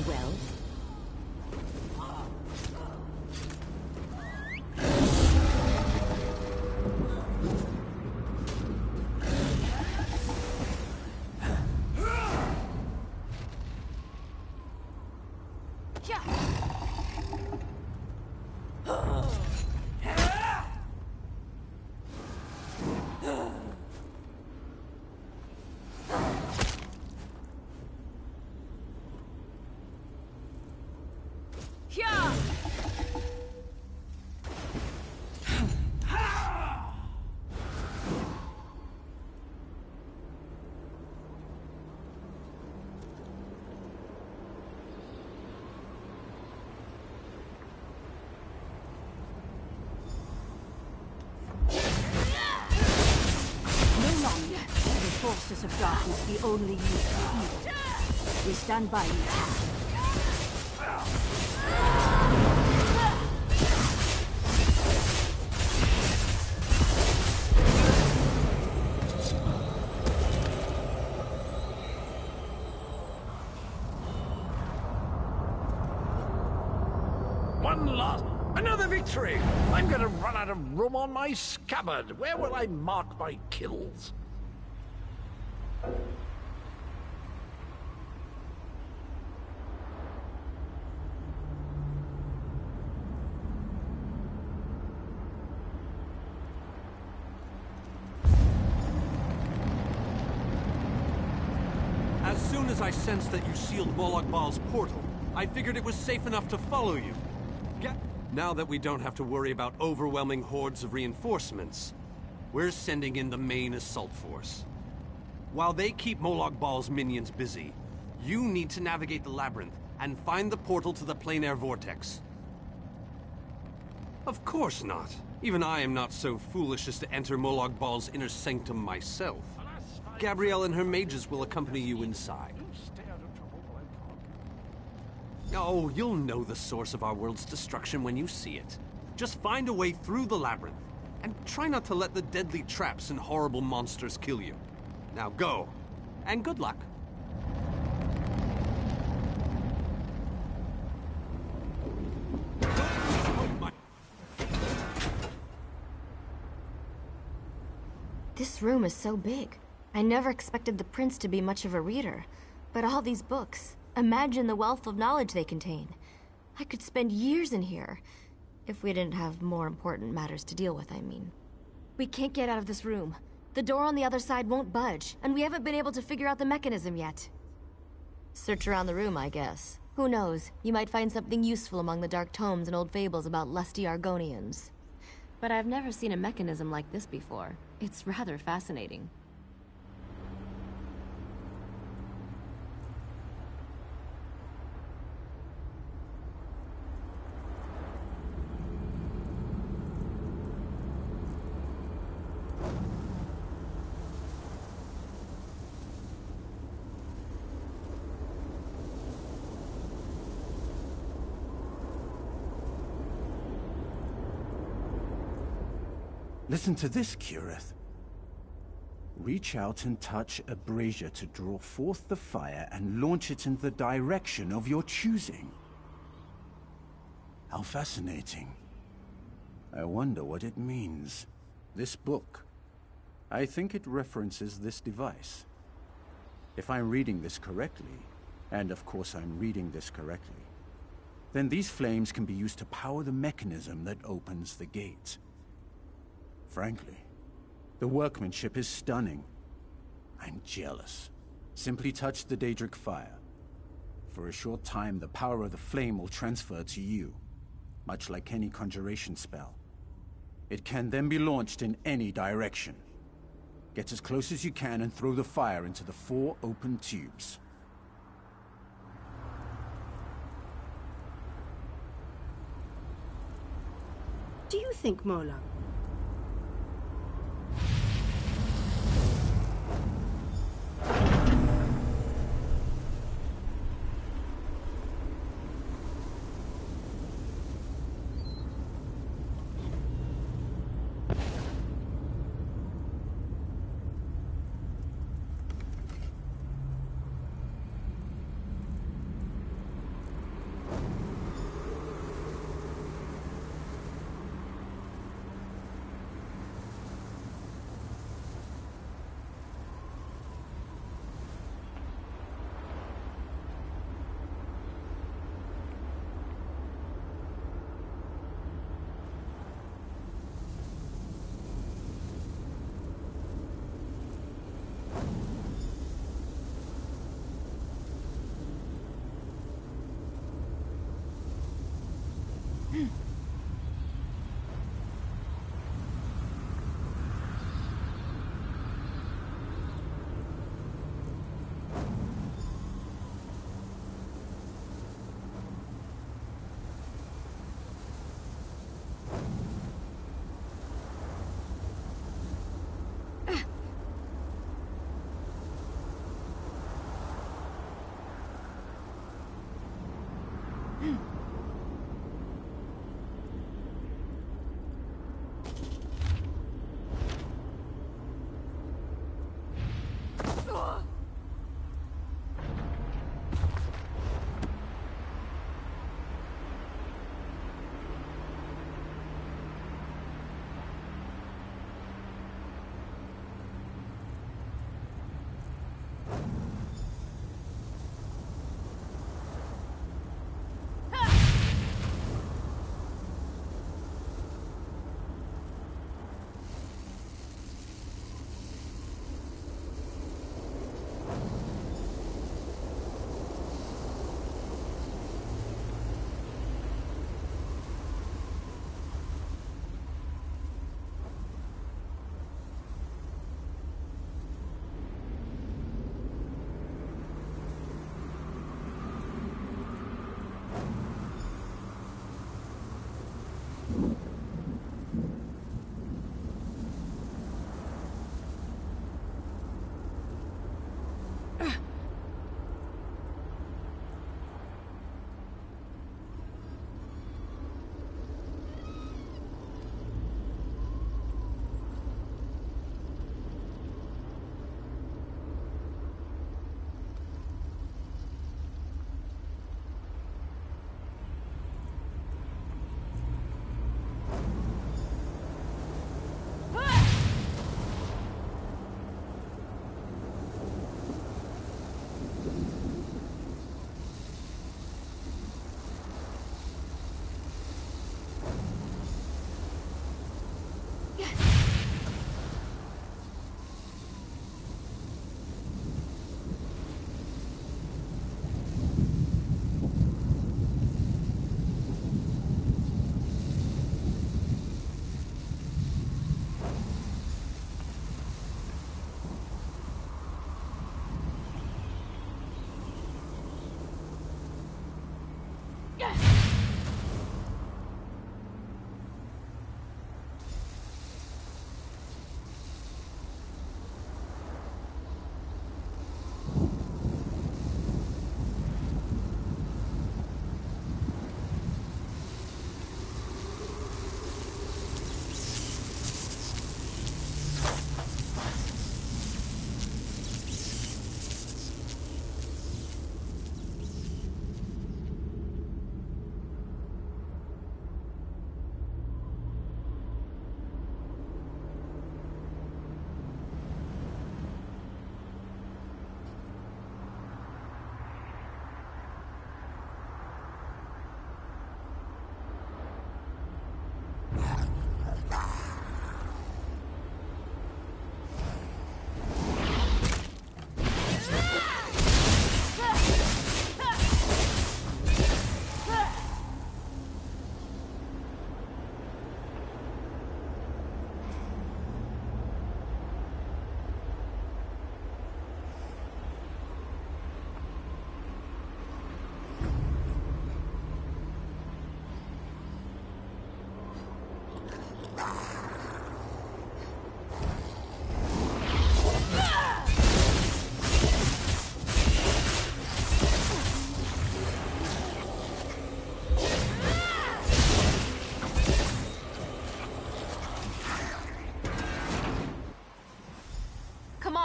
Well? Forces of darkness be only used for evil. We stand by you. One last... Another victory! I'm gonna run out of room on my scabbard. Where will I mark my kills? As soon as I sensed that you sealed Moloch Baal's portal, I figured it was safe enough to follow you. Now that we don't have to worry about overwhelming hordes of reinforcements, we're sending in the main assault force. While they keep Moloch Baal's minions busy, you need to navigate the labyrinth and find the portal to the plein air vortex. Of course not. Even I am not so foolish as to enter Moloch Baal's inner sanctum myself. Gabrielle and her mages will accompany you inside. Oh, you'll know the source of our world's destruction when you see it. Just find a way through the labyrinth, and try not to let the deadly traps and horrible monsters kill you. Now go, and good luck. This room is so big. I never expected the prince to be much of a reader. But all these books, imagine the wealth of knowledge they contain. I could spend years in here. If we didn't have more important matters to deal with, I mean. We can't get out of this room. The door on the other side won't budge, and we haven't been able to figure out the mechanism yet. Search around the room, I guess. Who knows? You might find something useful among the dark tomes and old fables about lusty Argonians. But I've never seen a mechanism like this before. It's rather fascinating. Listen to this, Cureth. Reach out and touch a brazier to draw forth the fire and launch it in the direction of your choosing. How fascinating. I wonder what it means. This book. I think it references this device. If I'm reading this correctly, and of course I'm reading this correctly, then these flames can be used to power the mechanism that opens the gate. Frankly, the workmanship is stunning. I'm jealous. Simply touch the Daedric fire. For a short time, the power of the flame will transfer to you, much like any conjuration spell. It can then be launched in any direction. Get as close as you can and throw the fire into the 4 open tubes. Do you think, Mola?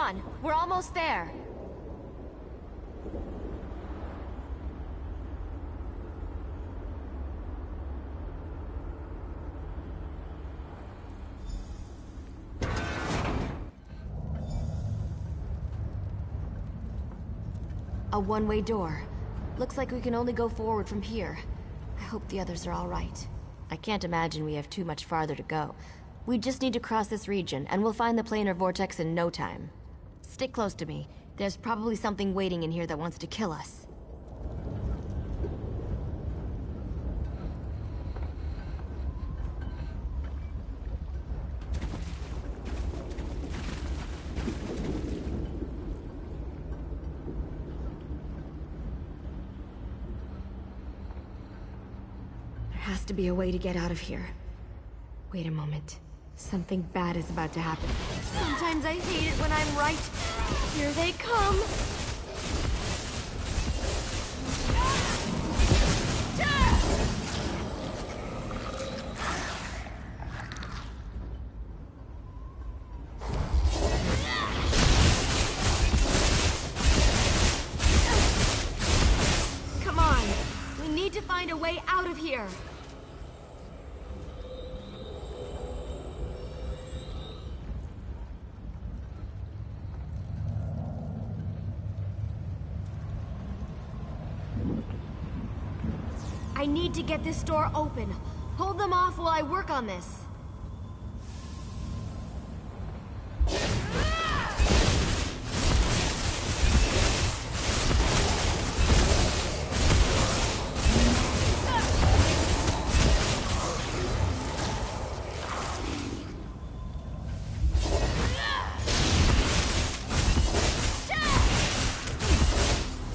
on, we're almost there. A one-way door. Looks like we can only go forward from here. I hope the others are all right. I can't imagine we have too much farther to go. We just need to cross this region, and we'll find the planar vortex in no time. Stick close to me. There's probably something waiting in here that wants to kill us. There has to be a way to get out of here. Wait a moment. Something bad is about to happen. Sometimes I hate it when I'm right. Here they come! Come on! We need to find a way out of here! I need to get this door open. Hold them off while I work on this.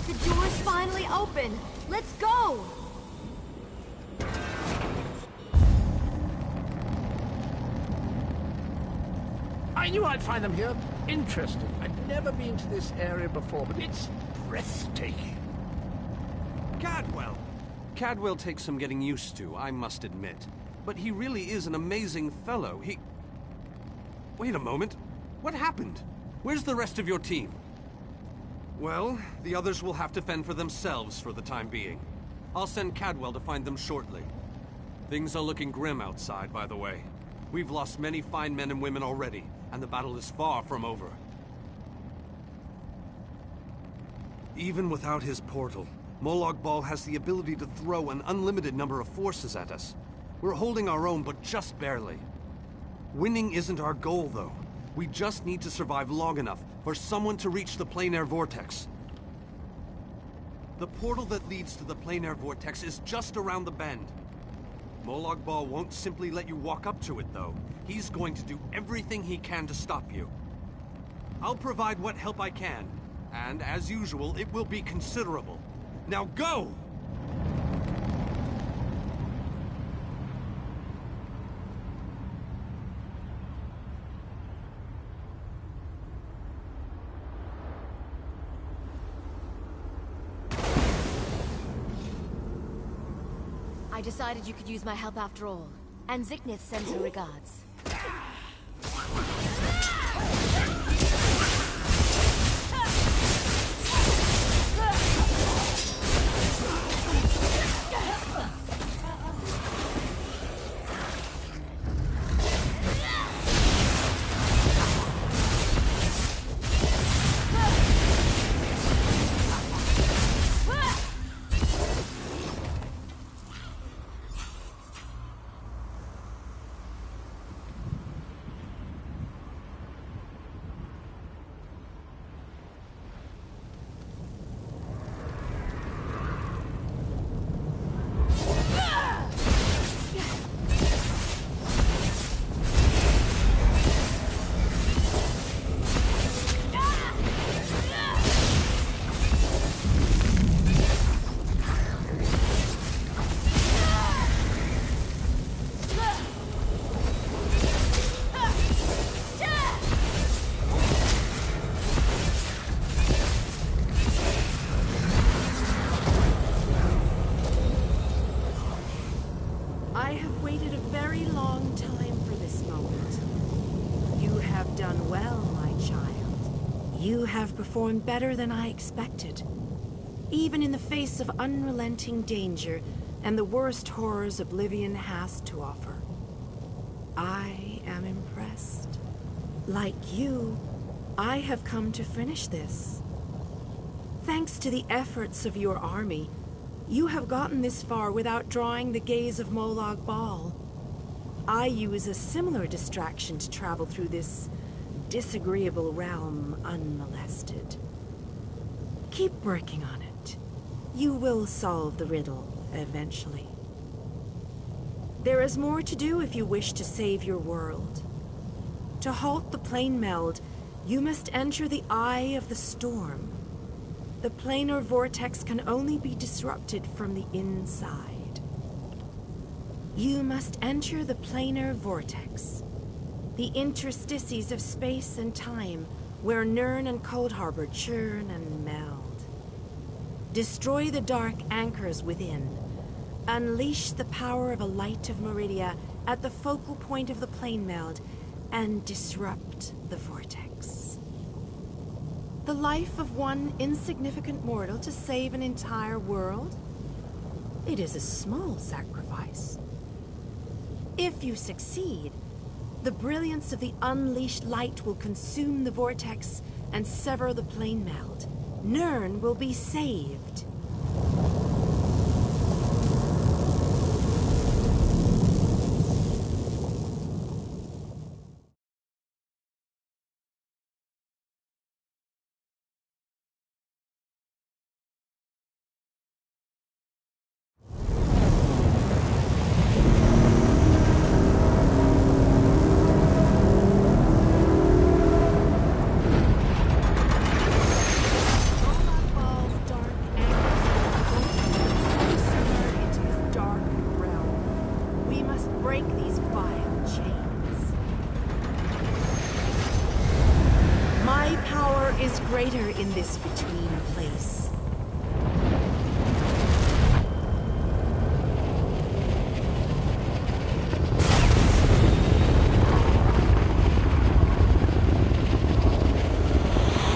The door's finally open. Let's go! I knew I'd find them here. Interesting. I'd never been to this area before, but it's breathtaking. Cadwell! Cadwell takes some getting used to, I must admit. But he really is an amazing fellow. Wait a moment. What happened? Where's the rest of your team? Well, the others will have to fend for themselves for the time being. I'll send Cadwell to find them shortly. Things are looking grim outside, by the way. We've lost many fine men and women already, and the battle is far from over. Even without his portal, Molag Bal has the ability to throw an unlimited number of forces at us. We're holding our own, but just barely. Winning isn't our goal, though. We just need to survive long enough for someone to reach the planar vortex. The portal that leads to the planar vortex is just around the bend. Molag Bal won't simply let you walk up to it, though. He's going to do everything he can to stop you. I'll provide what help I can, and as usual, it will be considerable. Now go! I decided you could use my help after all. And Ziknith sends her regards. You have performed better than I expected. Even in the face of unrelenting danger and the worst horrors Oblivion has to offer. I am impressed. Like you, I have come to finish this. Thanks to the efforts of your army, you have gotten this far without drawing the gaze of Molag Bal. I use a similar distraction to travel through this disagreeable realm unmolested. Keep working on it. You will solve the riddle eventually. There is more to do if you wish to save your world. To halt the plane meld, you must enter the Eye of the Storm. The planar vortex can only be disrupted from the inside. You must enter the planar vortex, the interstices of space and time, where Nirn and Cold Harbor churn and meld. Destroy the dark anchors within. Unleash the power of a light of Meridia at the focal point of the plane meld, and disrupt the vortex. The life of one insignificant mortal to save an entire world? It is a small sacrifice. If you succeed, the brilliance of the unleashed light will consume the vortex and sever the plane meld. Nirn will be saved. Greater in this between place.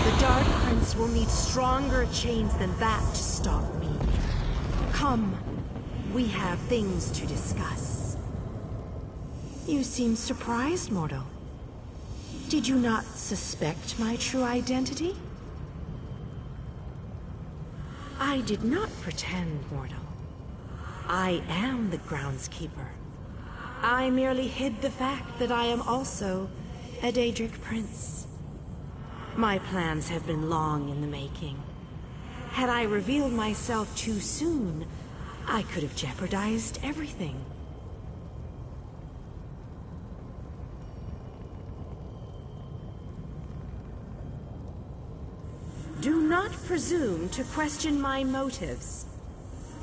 The Dark Prince will need stronger chains than that to stop me. Come, we have things to discuss. You seem surprised, mortal. Did you not suspect my true identity? I did not pretend, mortal. I am the groundskeeper. I merely hid the fact that I am also a Daedric prince. My plans have been long in the making. Had I revealed myself too soon, I could have jeopardized everything. Do not presume to question my motives.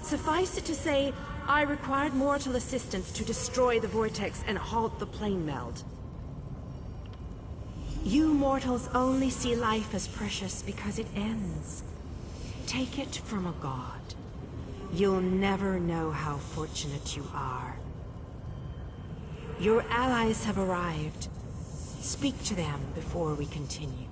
Suffice it to say, I required mortal assistance to destroy the vortex and halt the plane meld. You mortals only see life as precious because it ends. Take it from a god. You'll never know how fortunate you are. Your allies have arrived. Speak to them before we continue.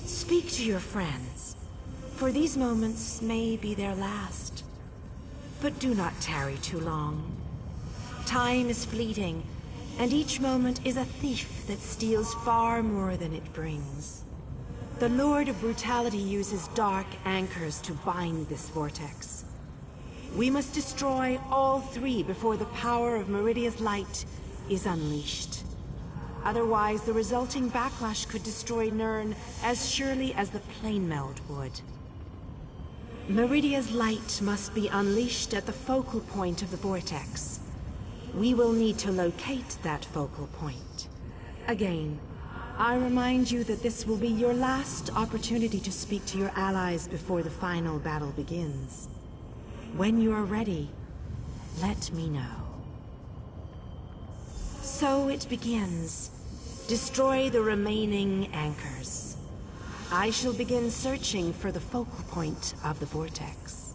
Speak to your friends, for these moments may be their last. But do not tarry too long. Time is fleeting, and each moment is a thief that steals far more than it brings. The Lord of Brutality uses dark anchors to bind this vortex. We must destroy all three before the power of Meridia's light is unleashed. Otherwise, the resulting backlash could destroy Nirn as surely as the plane meld would. Meridia's light must be unleashed at the focal point of the vortex. We will need to locate that focal point. Again, I remind you that this will be your last opportunity to speak to your allies before the final battle begins. When you are ready, let me know. So it begins. Destroy the remaining anchors. I shall begin searching for the focal point of the vortex.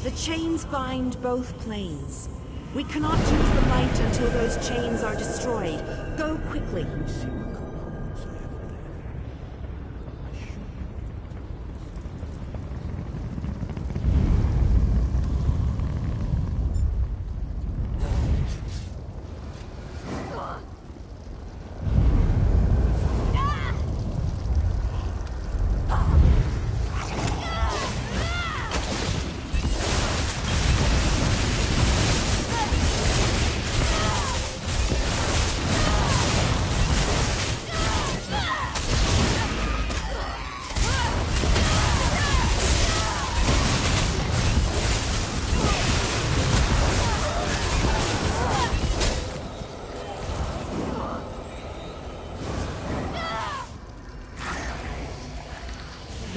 The chains bind both planes. We cannot use the light until those chains are destroyed. Go quickly.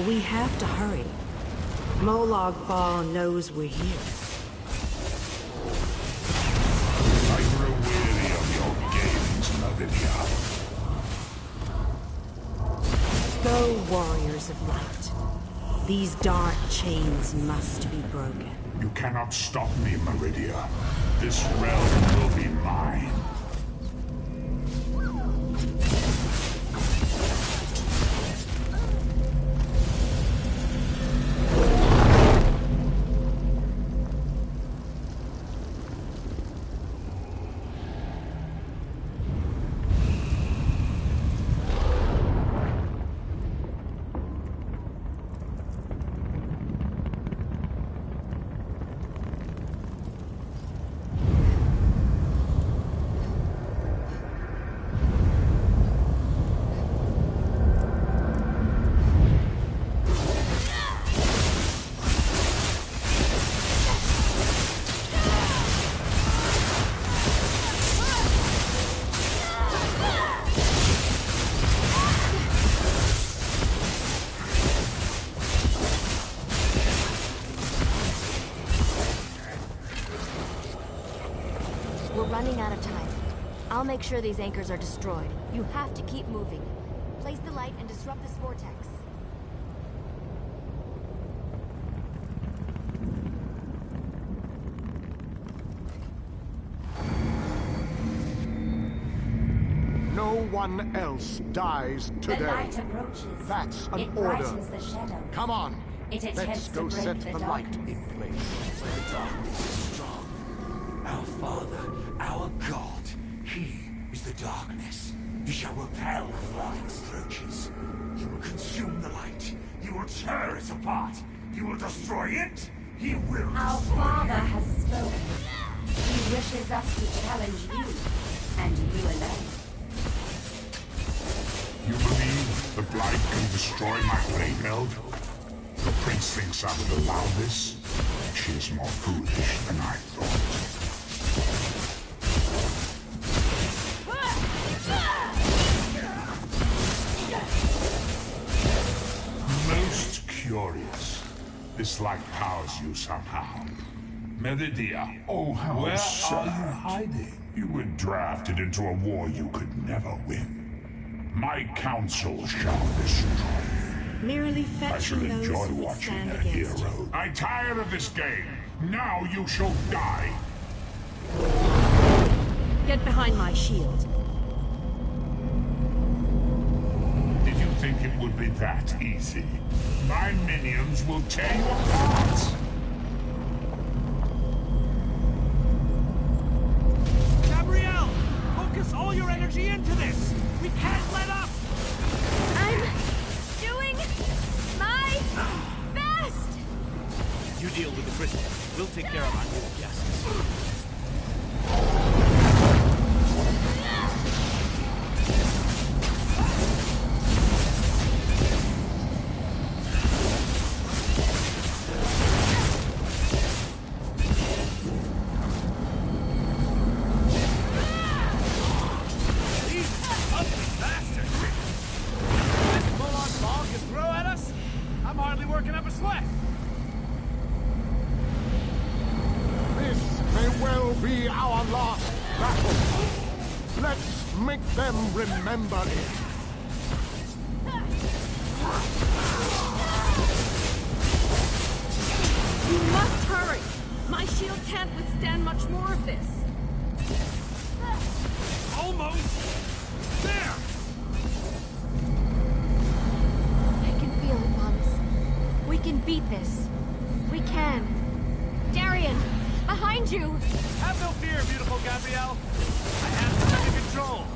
We have to hurry. Molag Bal knows we're here. I grow weary of your games, Motherdia. Go, warriors of light. These dark chains must be broken. You cannot stop me, Meridia. This realm will be mine. Running out of time. I'll make sure these anchors are destroyed. You have to keep moving. Place the light and disrupt this vortex. No one else dies today. The light approaches. That's an it order. brightens the shadows. Come on. It Let's attempts go to break set the the light darkness. in place. The darkness is strong. Our Father, our God, He is the darkness. He shall repel the flying scourges. He will consume the light. He will tear it apart. He will destroy it. He will Our destroy Father it. has spoken. He wishes us to challenge you, and you alone. You believe the Blight can destroy my blade meld? The prince thinks I would allow this. She is more foolish than I thought. Most curious. This light powers you somehow. Meridia, Oh, how where absurd. are you hiding? You were drafted into a war you could never win. My counsel shall destroy you. Merely I shall fetching those enjoy who would watching stand a against you. hero. I tire of this game. Now you shall die. Get behind my shield. Did you think it would be that easy? My minions will tear you apart. Gabrielle! Focus all your energy into this! We can't let up! I'm doing my best! You deal with the crystal. We'll take care of our new guests. Be our last battle. Let's make them remember it. You must hurry! My shield can't withstand much more of this. Almost! There! I can feel it, Mums. We can beat this. We can. Darian! Behind you! Have no fear, beautiful Gabrielle. I have this under control.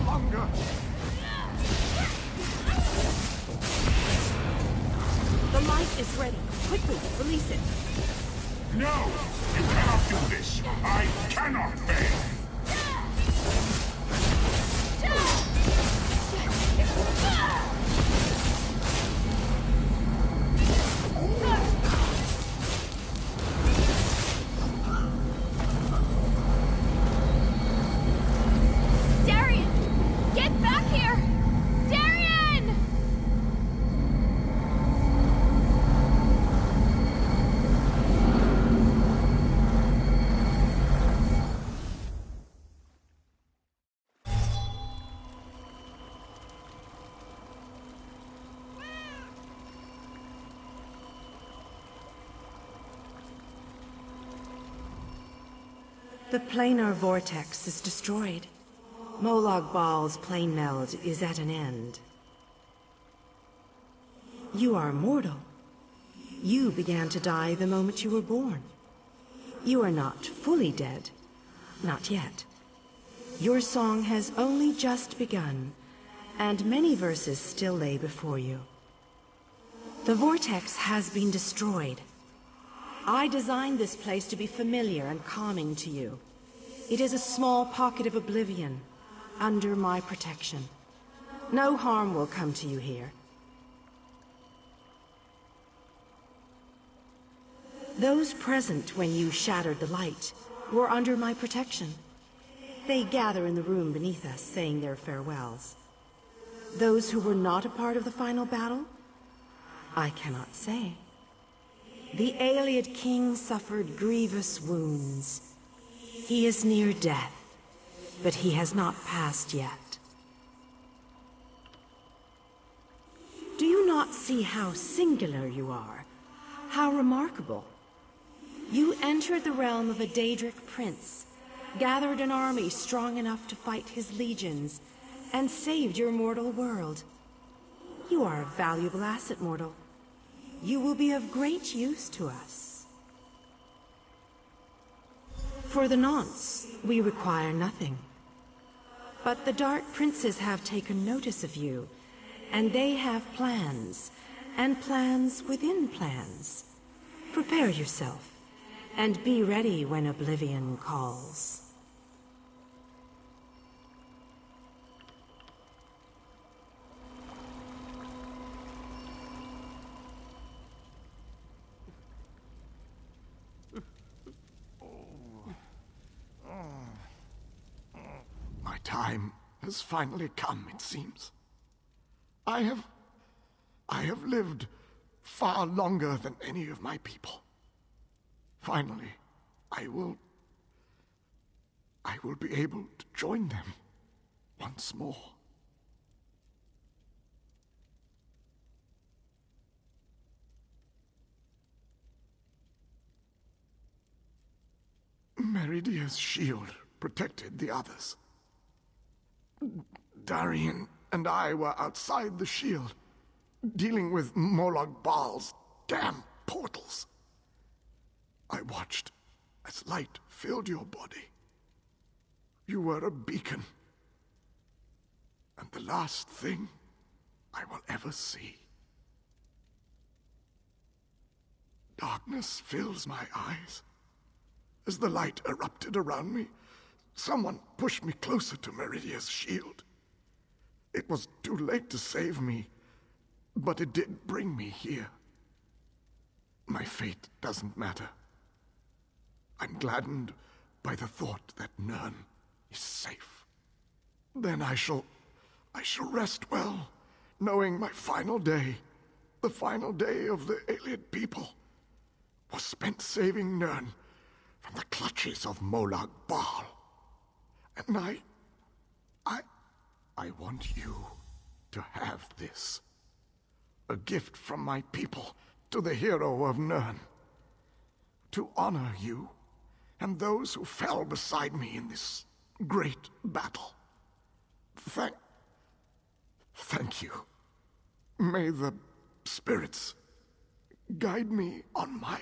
Longer. The light is ready. Quickly, release it. No! You cannot do this! I cannot fail! Darian! Get back here! Darian! The planar vortex is destroyed. Molag Bal's plane meld is at an end. You are mortal. You began to die the moment you were born. You are not fully dead. Not yet. Your song has only just begun, and many verses still lay before you. The vortex has been destroyed. I designed this place to be familiar and calming to you. It is a small pocket of oblivion, under my protection. No harm will come to you here. Those present when you shattered the light were under my protection. They gather in the room beneath us, saying their farewells. Those who were not a part of the final battle, I cannot say. The Ayleid king suffered grievous wounds. He is near death, but he has not passed yet. Do you not see how singular you are? How remarkable? You entered the realm of a Daedric prince, gathered an army strong enough to fight his legions, and saved your mortal world. You are a valuable asset, mortal. You will be of great use to us. For the nonce, we require nothing. But the Dark Princes have taken notice of you, and they have plans, and plans within plans. Prepare yourself, and be ready when oblivion calls. My time has finally come, it seems. I have lived far longer than any of my people. Finally, I will be able to join them once more. Meridia's shield protected the others. Darian and I were outside the shield, dealing with Molag Bal's damn portals. I watched as light filled your body. You were a beacon, and the last thing I will ever see. Darkness fills my eyes. As the light erupted around me, someone pushed me closer to Meridia's shield. It was too late to save me, but it did bring me here. My fate doesn't matter. I'm gladdened by the thought that Nirn is safe. Then I shall rest well, knowing my final day, the final day of the Ayleid people, was spent saving Nirn and the clutches of Molag Bal. And I want you to have this. A gift from my people to the hero of Nirn. To honor you and those who fell beside me in this great battle. Thank you. May the spirits guide me on my